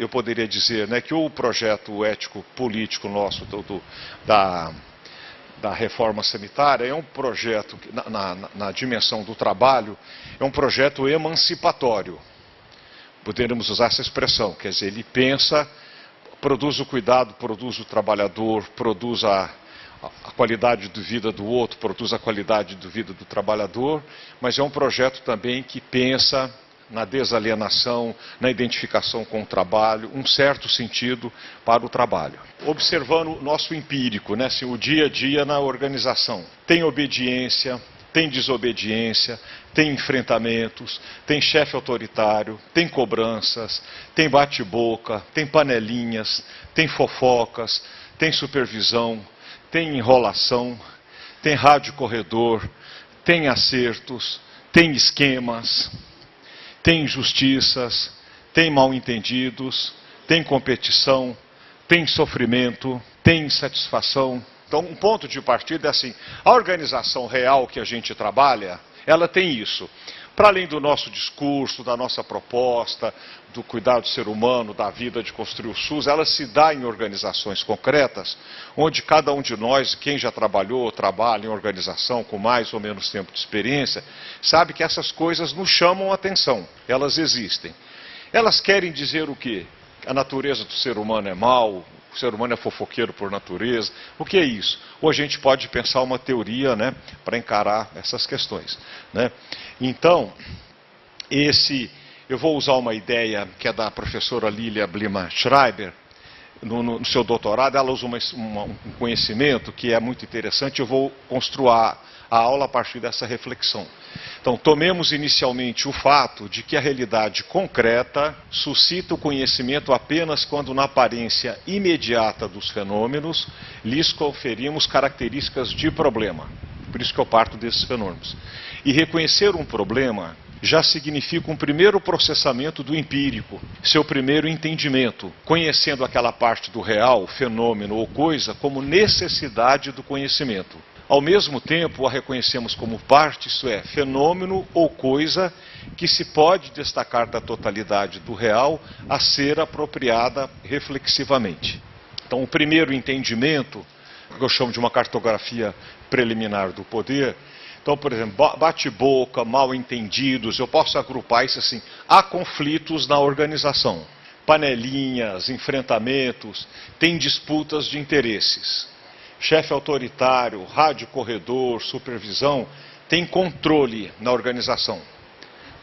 [SPEAKER 1] poderia dizer, né, que o projeto ético político nosso da reforma sanitária é um projeto, na dimensão do trabalho, é um projeto emancipatório. Poderíamos usar essa expressão, quer dizer, ele pensa, produz o cuidado, produz o trabalhador, produz a qualidade de vida do outro, produz a qualidade de vida do trabalhador, mas é um projeto também que pensa na desalienação, na identificação com o trabalho, um certo sentido para o trabalho. Observando o nosso empírico, né, assim, o dia a dia na organização. Tem obediência, tem desobediência, tem enfrentamentos, tem chefe autoritário, tem cobranças, tem bate-boca, tem panelinhas, tem fofocas, tem supervisão, tem enrolação, tem rádio corredor, tem acertos, tem esquemas, tem injustiças, tem mal-entendidos, tem competição, tem sofrimento, tem insatisfação. Então, um ponto de partida é assim, a organização real que a gente trabalha, ela tem isso. Para além do nosso discurso, da nossa proposta, do cuidado do ser humano, da vida de construir o SUS, ela se dá em organizações concretas, onde cada um de nós, quem já trabalhou ou trabalha em organização com mais ou menos tempo de experiência, sabe que essas coisas nos chamam a atenção, elas existem. Elas querem dizer o quê? A natureza do ser humano é mau, o ser humano é fofoqueiro por natureza. O que é isso? Ou a gente pode pensar uma teoria, né, para encarar essas questões, né? Então, eu vou usar uma ideia que é da professora Lilia Blima-Schreiber, no seu doutorado. Ela usa um conhecimento que é muito interessante. Eu vou construir a aula a partir dessa reflexão. Então, tomemos inicialmente o fato de que a realidade concreta suscita o conhecimento apenas quando, na aparência imediata dos fenômenos, lhes conferimos características de problema. Por isso que eu parto desses fenômenos. E reconhecer um problema já significa um primeiro processamento do empírico, seu primeiro entendimento, conhecendo aquela parte do real, fenômeno ou coisa, como necessidade do conhecimento. Ao mesmo tempo, a reconhecemos como parte, isto é, fenômeno ou coisa que se pode destacar da totalidade do real a ser apropriada reflexivamente. Então, o primeiro entendimento, que eu chamo de uma cartografia preliminar do poder. Então, por exemplo, bate-boca, mal-entendidos, eu posso agrupar isso assim. Há conflitos na organização, panelinhas, enfrentamentos, tem disputas de interesses. Chefe autoritário, rádio corredor, supervisão, tem controle na organização,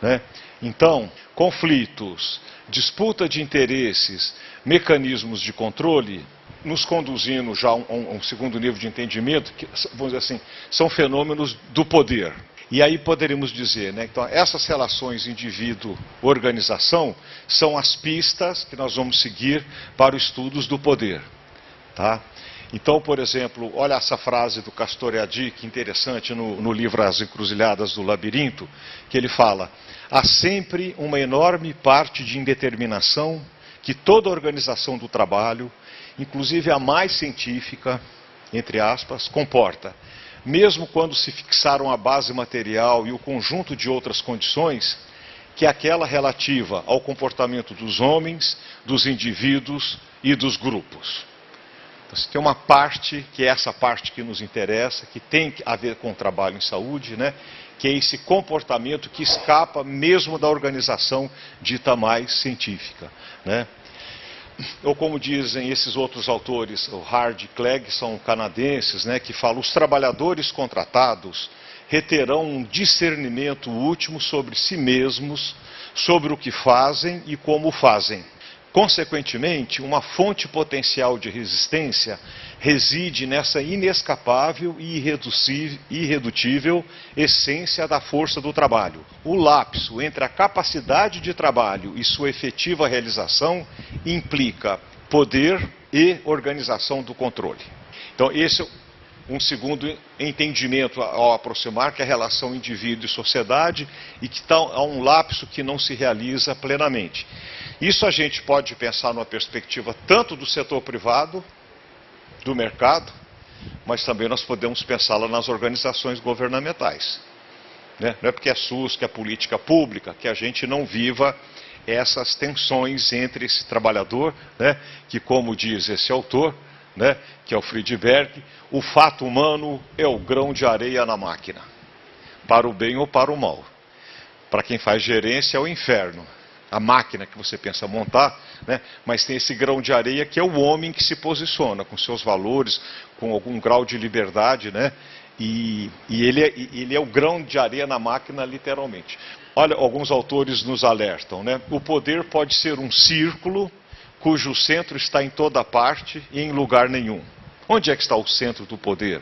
[SPEAKER 1] né? Então, conflitos, disputa de interesses, mecanismos de controle, nos conduzindo já a um segundo nível de entendimento, que, vamos dizer assim, são fenômenos do poder. E aí poderíamos dizer, né, então, essas relações indivíduo-organização são as pistas que nós vamos seguir para os estudos do poder, tá? Então, por exemplo, olha essa frase do Castoriadis, que interessante, no livro As Encruzilhadas do Labirinto, que ele fala: há sempre uma enorme parte de indeterminação que toda organização do trabalho, inclusive a mais científica, entre aspas, comporta, mesmo quando se fixaram a base material e o conjunto de outras condições, que é aquela relativa ao comportamento dos homens, dos indivíduos e dos grupos. Então, tem uma parte, que é essa parte que nos interessa, que tem a ver com o trabalho em saúde, né, que é esse comportamento que escapa mesmo da organização dita mais científica, né? Ou como dizem esses outros autores, o Hard e Clegg, são canadenses, né, que falam: os trabalhadores contratados reterão um discernimento último sobre si mesmos, sobre o que fazem e como o fazem. Consequentemente, uma fonte potencial de resistência reside nessa inescapável e irredutível essência da força do trabalho. O lapso entre a capacidade de trabalho e sua efetiva realização implica poder e organização do controle. Então, esse é um segundo entendimento ao aproximar, que é a relação indivíduo e sociedade, e que há um lapso que não se realiza plenamente. Isso a gente pode pensar numa perspectiva tanto do setor privado, do mercado, mas também nós podemos pensá-la nas organizações governamentais, né? Não é porque é SUS, que é política pública, que a gente não viva essas tensões entre esse trabalhador, né, que, como diz esse autor, né, que é o Friedberg, o fato humano é o grão de areia na máquina, para o bem ou para o mal. Para quem faz gerência é o inferno, a máquina que você pensa montar, né, mas tem esse grão de areia que é o homem que se posiciona com seus valores, com algum grau de liberdade, né, e ele é o grão de areia na máquina, literalmente. Olha, alguns autores nos alertam, né, o poder pode ser um círculo cujo centro está em toda parte e em lugar nenhum. Onde é que está o centro do poder?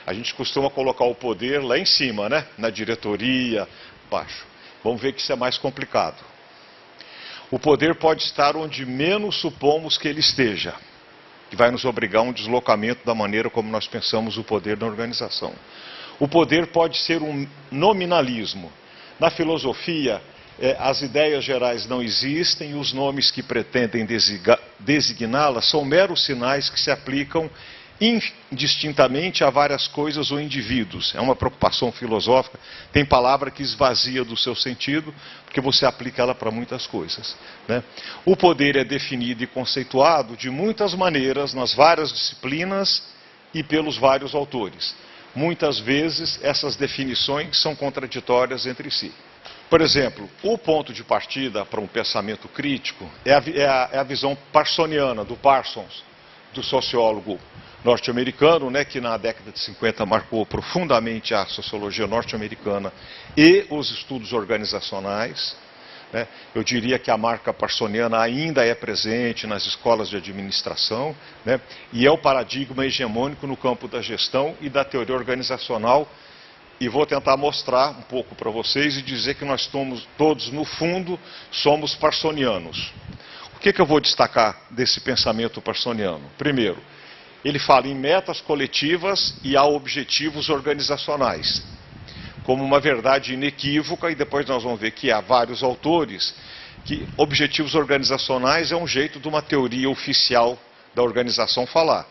[SPEAKER 1] A gente costuma colocar o poder lá em cima, né, na diretoria, baixo. Vamos ver que isso é mais complicado. O poder pode estar onde menos supomos que ele esteja, que vai nos obrigar a um deslocamento da maneira como nós pensamos o poder na organização. O poder pode ser um nominalismo. Na filosofia, as ideias gerais não existem e os nomes que pretendem designá-las são meros sinais que se aplicam indistintamente a várias coisas ou indivíduos. É uma preocupação filosófica. Tem palavra que esvazia do seu sentido, porque você aplica ela para muitas coisas, né? O poder é definido e conceituado de muitas maneiras, nas várias disciplinas e pelos vários autores. Muitas vezes essas definições são contraditórias entre si. Por exemplo, o ponto de partida para um pensamento crítico é a visão parsoniana, do Parsons, do sociólogo norte-americano, né, que na década de 50 marcou profundamente a sociologia norte-americana e os estudos organizacionais, né. Eu diria que a marca parsoniana ainda é presente nas escolas de administração, né, e é o paradigma hegemônico no campo da gestão e da teoria organizacional. E vou tentar mostrar um pouco para vocês e dizer que nós todos, no fundo, somos parsonianos. O que eu vou destacar desse pensamento parsoniano? Primeiro, ele fala em metas coletivas e há objetivos organizacionais, como uma verdade inequívoca, e depois nós vamos ver que há vários autores que objetivos organizacionais é um jeito de uma teoria oficial da organização falar.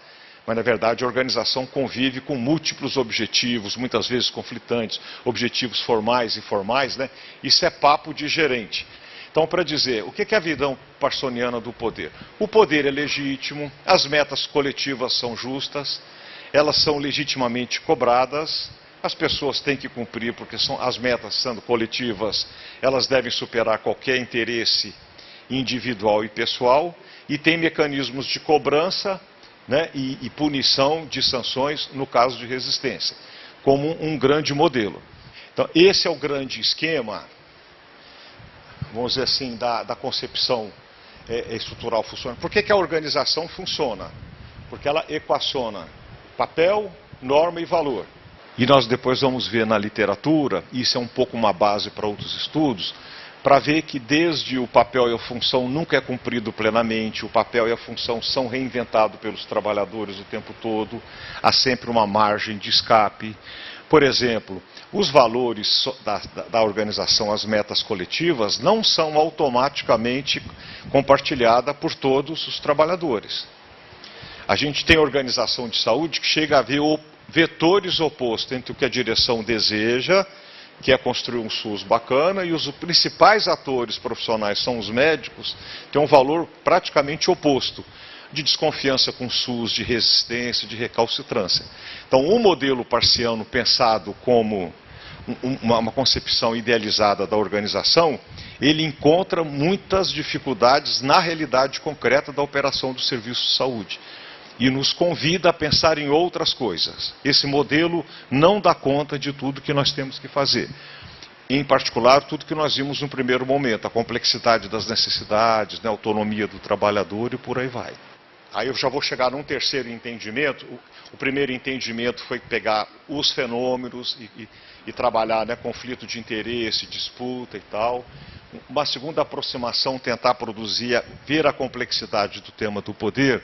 [SPEAKER 1] Mas, na verdade, a organização convive com múltiplos objetivos, muitas vezes conflitantes, objetivos formais e informais, né? Isso é papo de gerente. Então, para dizer, o que é a visão parsoniana do poder? O poder é legítimo, as metas coletivas são justas, elas são legitimamente cobradas, as pessoas têm que cumprir, porque as metas, sendo coletivas, elas devem superar qualquer interesse individual e pessoal, e tem mecanismos de cobrança, né, e punição de sanções no caso de resistência, como um grande modelo. Então, esse é o grande esquema, vamos dizer assim, da concepção estrutural funcional. Por que a organização funciona? Porque ela equaciona papel, norma e valor. E nós depois vamos ver na literatura, isso é um pouco uma base para outros estudos, para ver que desde o papel e a função nunca é cumprido plenamente, o papel e a função são reinventados pelos trabalhadores o tempo todo, há sempre uma margem de escape. Por exemplo, os valores da organização, as metas coletivas, não são automaticamente compartilhadas por todos os trabalhadores. A gente tem organização de saúde que chega a ver vetores opostos entre o que a direção deseja, que é construir um SUS bacana, e os principais atores profissionais são os médicos, tem um valor praticamente oposto, de desconfiança com o SUS, de resistência, de recalcitrância. Então, o modelo parciano pensado como uma concepção idealizada da organização, ele encontra muitas dificuldades na realidade concreta da operação do serviço de saúde. E nos convida a pensar em outras coisas. Esse modelo não dá conta de tudo que nós temos que fazer. Em particular, tudo que nós vimos no primeiro momento, a complexidade das necessidades, né, a autonomia do trabalhador e por aí vai. Aí eu já vou chegar num terceiro entendimento. O primeiro entendimento foi pegar os fenômenos e trabalhar, né, conflito de interesse, disputa e tal. Uma segunda aproximação, tentar ver a complexidade do tema do poder.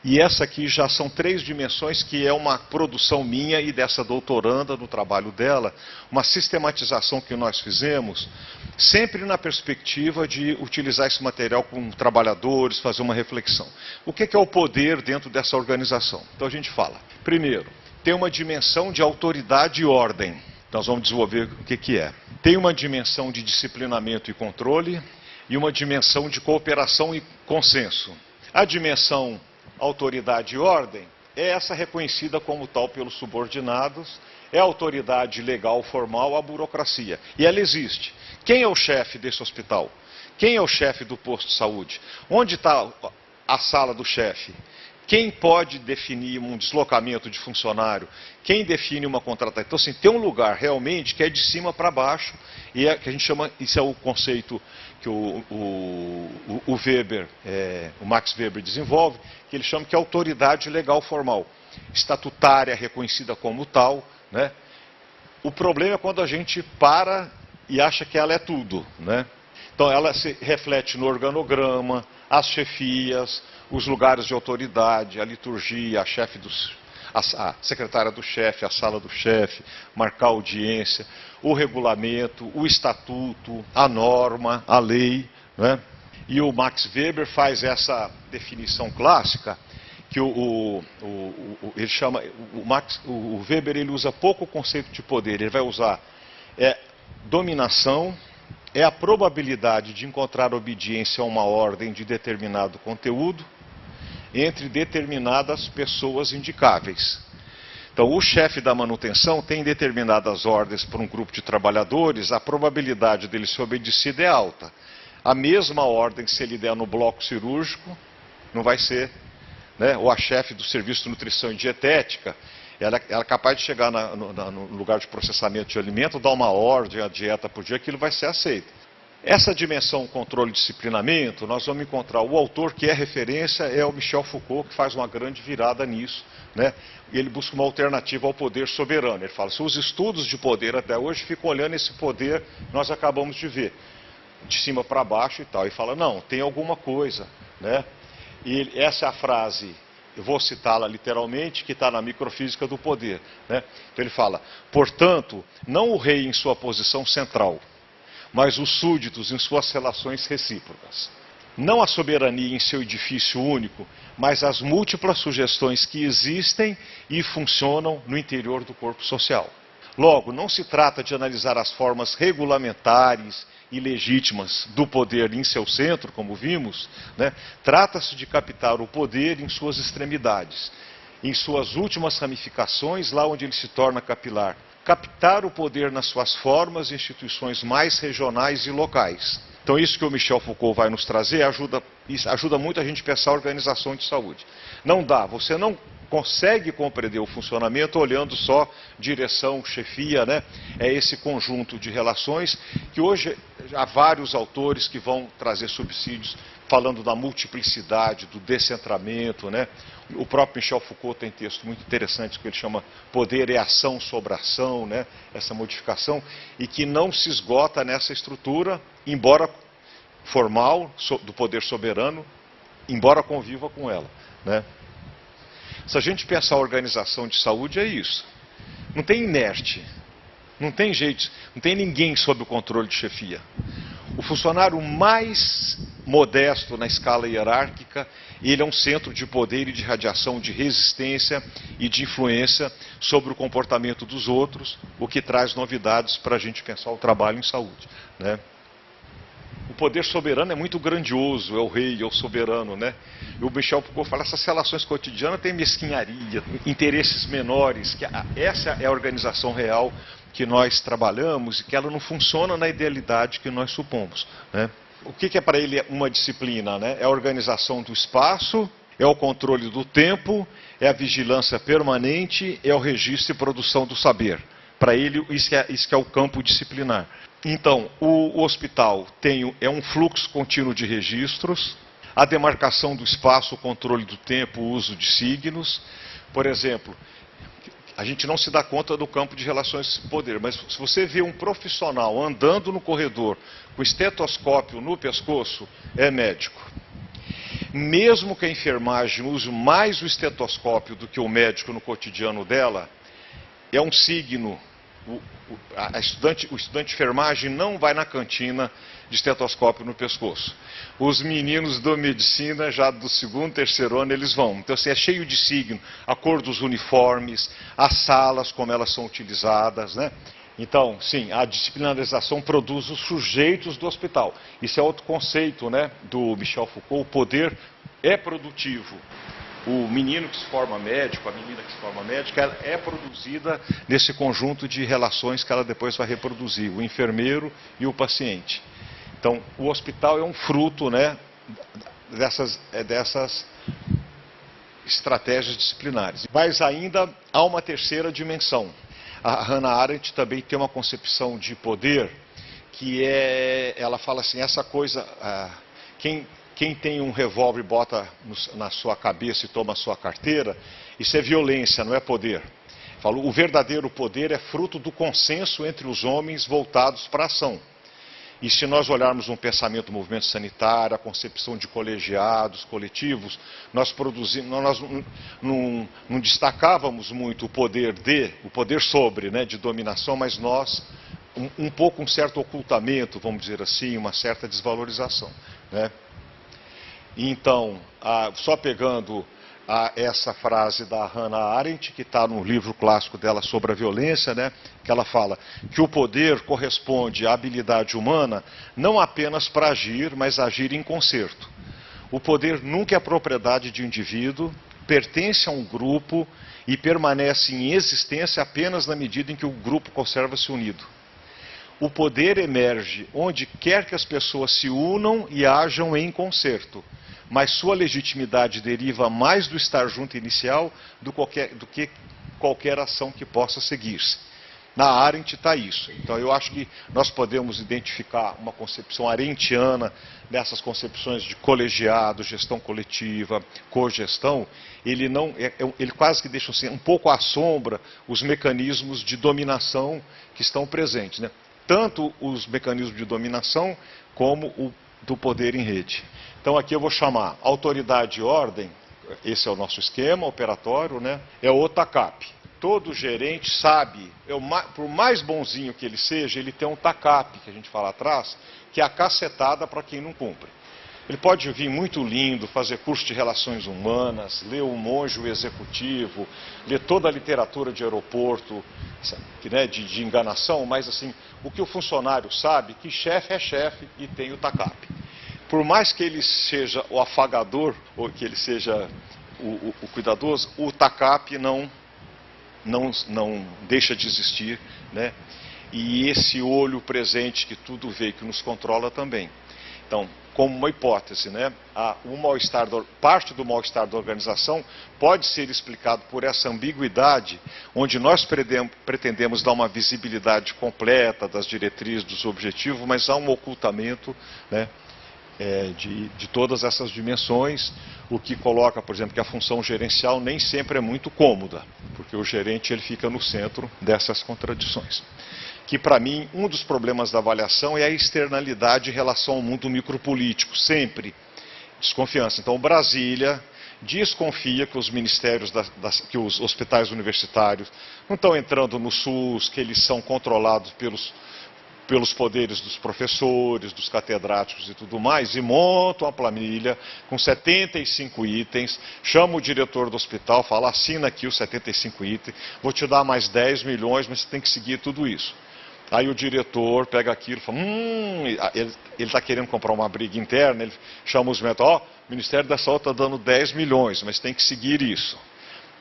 [SPEAKER 1] E essa aqui já são 3 dimensões que é uma produção minha e dessa doutoranda no trabalho dela, uma sistematização que nós fizemos, sempre na perspectiva de utilizar esse material com trabalhadores, fazer uma reflexão. O que é o poder dentro dessa organização? Então a gente fala, primeiro, tem uma dimensão de autoridade e ordem. Nós vamos desenvolver o que é. Tem uma dimensão de disciplinamento e controle e uma dimensão de cooperação e consenso. A dimensão autoridade e ordem é essa reconhecida como tal pelos subordinados, é a autoridade legal formal, a burocracia. E ela existe. Quem é o chefe desse hospital? Quem é o chefe do posto de saúde? Onde está a sala do chefe? Quem pode definir um deslocamento de funcionário? Quem define uma contratação? Então, assim, tem um lugar realmente que é de cima para baixo, e que a gente chama, isso é o conceito que o Weber, o Max Weber desenvolve, que ele chama que é autoridade legal formal, estatutária, reconhecida como tal, né? O problema é quando a gente para e acha que ela é tudo, né? Então ela se reflete no organograma, as chefias, os lugares de autoridade, a liturgia, a secretária do chefe, a sala do chefe, marcar audiência, o regulamento, o estatuto, a norma, a lei, né? E o Max Weber faz essa definição clássica, que ele chama, o Weber ele usa pouco o conceito de poder, ele vai usar dominação, é a probabilidade de encontrar obediência a uma ordem de determinado conteúdo entre determinadas pessoas indicáveis. Então, o chefe da manutenção tem determinadas ordens para um grupo de trabalhadores, a probabilidade dele ser obedecido é alta. A mesma ordem, se ele der no bloco cirúrgico, não vai ser, né? Ou a chefe do serviço de nutrição e dietética, ela é capaz de chegar no lugar de processamento de alimento, dar uma ordem, a dieta por dia, aquilo vai ser aceito. Essa dimensão controle e disciplinamento, nós vamos encontrar o autor que é referência, é o Michel Foucault, que faz uma grande virada nisso, né? E ele busca uma alternativa ao poder soberano. Ele fala, se os estudos de poder até hoje ficam olhando esse poder, nós acabamos de ver, de cima para baixo e tal. E fala, não, tem alguma coisa, né? E essa é a frase, eu vou citá-la literalmente, que está na microfísica do poder, né? Então ele fala, portanto, não o rei em sua posição central, mas os súditos em suas relações recíprocas. Não a soberania em seu edifício único, mas as múltiplas sugestões que existem e funcionam no interior do corpo social. Logo, não se trata de analisar as formas regulamentares e legítimas do poder em seu centro, como vimos, né? Trata-se de captar o poder em suas extremidades, em suas últimas ramificações, lá onde ele se torna capilar. Captar o poder nas suas formas e instituições mais regionais e locais. Então isso que o Michel Foucault vai nos trazer ajuda muito a gente a pensar a organização de saúde. Não dá, você não consegue compreender o funcionamento olhando só direção, chefia, né? É esse conjunto de relações que hoje há vários autores que vão trazer subsídios falando da multiplicidade, do descentramento, né? O próprio Michel Foucault tem texto muito interessante que ele chama Poder é ação sobre ação, né? Essa modificação, e que não se esgota nessa estrutura, embora formal, do poder soberano, embora conviva com ela, né? Se a gente pensar a organização de saúde, é isso. Não tem inerte, não tem jeito, não tem ninguém sob o controle de chefia. O funcionário mais modesto na escala hierárquica, ele é um centro de poder e de radiação, de resistência e de influência sobre o comportamento dos outros, o que traz novidades para a gente pensar o trabalho em saúde, né? O poder soberano é muito grandioso, é o rei, é o soberano, né? E o Michel Foucault fala, essas relações cotidianas têm mesquinharia, interesses menores, que essa é a organização real que nós trabalhamos e que ela não funciona na idealidade que nós supomos, né? O que é para ele uma disciplina, né? É a organização do espaço, é o controle do tempo, é a vigilância permanente, é o registro e produção do saber. Para ele, isso que é o campo disciplinar. Então, o hospital é um fluxo contínuo de registros, a demarcação do espaço, o controle do tempo, o uso de signos. Por exemplo, a gente não se dá conta do campo de relações de poder, mas se você vê um profissional andando no corredor com estetoscópio no pescoço, é médico. Mesmo que a enfermagem use mais o estetoscópio do que o médico no cotidiano dela, é um signo. O estudante de enfermagem não vai na cantina de estetoscópio no pescoço. Os meninos da medicina, já do segundo, terceiro ano, eles vão. Então, assim, é cheio de signo, a cor dos uniformes, as salas, como elas são utilizadas, né? Então, sim, a disciplinarização produz os sujeitos do hospital. Isso é outro conceito, né, do Michel Foucault. O poder é produtivo. O menino que se forma médico, a menina que se forma médica, ela é produzida nesse conjunto de relações que ela depois vai reproduzir, o enfermeiro e o paciente. Então, o hospital é um fruto, né, dessas estratégias disciplinares. Mas ainda há uma terceira dimensão. A Hannah Arendt também tem uma concepção de poder que ela fala assim, essa coisa, quem tem um revólver e bota na sua cabeça e toma a sua carteira, isso é violência, não é poder. Falo, o verdadeiro poder é fruto do consenso entre os homens voltados para a ação. E se nós olharmos um pensamento do movimento sanitário, a concepção de colegiados, coletivos, nós não destacávamos muito o poder sobre, né, de dominação, mas nós, um pouco um certo ocultamento, vamos dizer assim, uma certa desvalorização, né? Então, só pegando essa frase da Hannah Arendt, que está no livro clássico dela sobre a violência, né, que ela fala que o poder corresponde à habilidade humana não apenas para agir, mas agir em concerto. O poder nunca é propriedade de um indivíduo, pertence a um grupo e permanece em existência apenas na medida em que o grupo conserva-se unido. O poder emerge onde quer que as pessoas se unam e ajam em concerto, mas sua legitimidade deriva mais do estar junto inicial do que qualquer ação que possa seguir-se. Na Arendt está isso. Então eu acho que nós podemos identificar uma concepção arendtiana nessas concepções de colegiado, gestão coletiva, cogestão. Ele quase que deixa assim, um pouco à sombra os mecanismos de dominação que estão presentes, né? Tanto os mecanismos de dominação como o do poder em rede. Então aqui eu vou chamar autoridade e ordem, esse é o nosso esquema operatório, né? É o TACAP. Todo gerente sabe, por mais bonzinho que ele seja, ele tem um TACAP, que a gente fala atrás, que é a cacetada para quem não cumpre. Ele pode vir muito lindo, fazer curso de relações humanas, ler O Monge e o Executivo, ler toda a literatura de aeroporto, né, de enganação, mas assim, o que o funcionário sabe, que chefe é chefe e tem o TACAP. Por mais que ele seja o afagador, ou que ele seja o cuidadoso, o TACAP não deixa de existir, né? E esse olho presente que tudo vê, que nos controla também. Então, como uma hipótese, né, parte do mal-estar da organização pode ser explicado por essa ambiguidade, onde nós pretendemos dar uma visibilidade completa das diretrizes, dos objetivos, mas há um ocultamento, né, de todas essas dimensões, o que coloca, por exemplo, que a função gerencial nem sempre é muito cômoda, porque o gerente ele fica no centro dessas contradições. Que, para mim, um dos problemas da avaliação é a externalidade em relação ao mundo micropolítico, sempre desconfiança. Então, Brasília desconfia que os ministérios, que os hospitais universitários não estão entrando no SUS, que eles são controlados pelos poderes dos professores, dos catedráticos e tudo mais, e montam a planilha com 75 itens, chama o diretor do hospital, fala, assina aqui os 75 itens, vou te dar mais 10 milhões, mas você tem que seguir tudo isso. Aí o diretor pega aquilo e fala, ele está querendo comprar uma briga interna, ele chama os médicos, o Ministério da Saúde está dando 10 milhões, mas tem que seguir isso.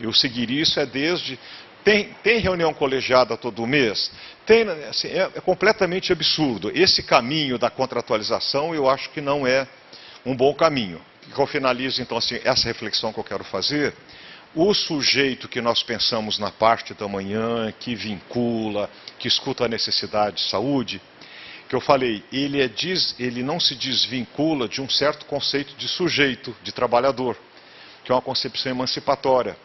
[SPEAKER 1] E o seguir isso é desde Tem reunião colegiada todo mês? Tem, assim, é completamente absurdo. Esse caminho da contratualização eu acho que não é um bom caminho. Eu finalizo então assim, essa reflexão que eu quero fazer. O sujeito que nós pensamos na parte da manhã, que vincula, que escuta a necessidade de saúde, que eu falei, ele não se desvincula de um certo conceito de sujeito, de trabalhador, que é uma concepção emancipatória.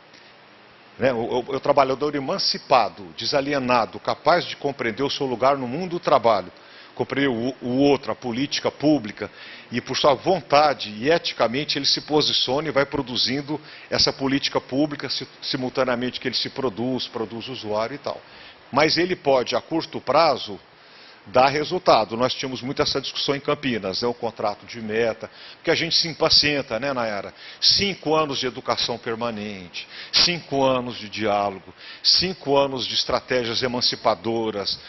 [SPEAKER 1] Né? O trabalhador emancipado, desalienado, capaz de compreender o seu lugar no mundo do trabalho, compreender o outro, a política pública, e por sua vontade e eticamente ele se posiciona e vai produzindo essa política pública simultaneamente que ele se produz o usuário e tal. Mas ele pode, a curto prazo, dar resultado. Nós tínhamos muito essa discussão em Campinas, o contrato de meta, porque a gente se impacienta, né, Nayara? 5 anos de educação permanente, 5 anos de diálogo, 5 anos de estratégias emancipadoras,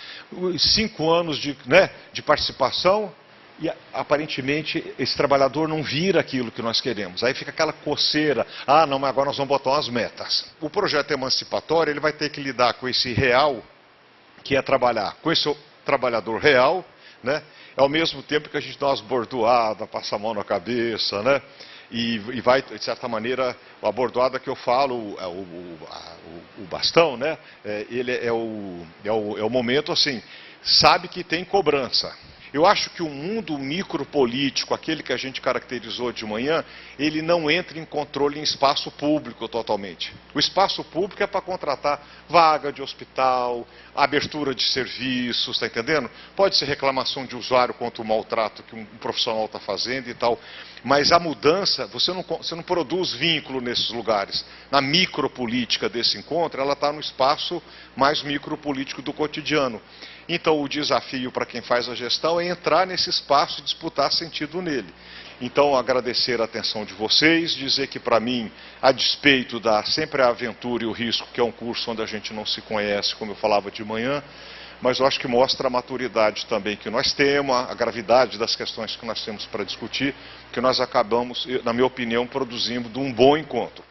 [SPEAKER 1] 5 anos de participação, e aparentemente esse trabalhador não vira aquilo que nós queremos. Aí fica aquela coceira, não, mas agora nós vamos botar umas metas. O projeto emancipatório, ele vai ter que lidar com esse real, que é trabalhar com esse trabalhador real, né? Ao mesmo tempo que a gente dá umas bordoadas, passa a mão na cabeça, né? E vai, de certa maneira, a bordoada que eu falo, o bastão, né? Ele é o momento assim, sabe que tem cobrança. Eu acho que o mundo micropolítico, aquele que a gente caracterizou de manhã, ele não entra em controle em espaço público totalmente. O espaço público é para contratar vaga de hospital, abertura de serviços, está entendendo? Pode ser reclamação de usuário contra o maltrato que um profissional está fazendo e tal. Mas a mudança, você não produz vínculo nesses lugares. Na micropolítica desse encontro, ela está no espaço mais micropolítico do cotidiano. Então o desafio para quem faz a gestão é entrar nesse espaço e disputar sentido nele. Então agradecer a atenção de vocês, dizer que para mim, a despeito da sempre a aventura e o risco, que é um curso onde a gente não se conhece, como eu falava de manhã, mas eu acho que mostra a maturidade também que nós temos, a gravidade das questões que nós temos para discutir, que nós acabamos, na minha opinião, produzindo de um bom encontro.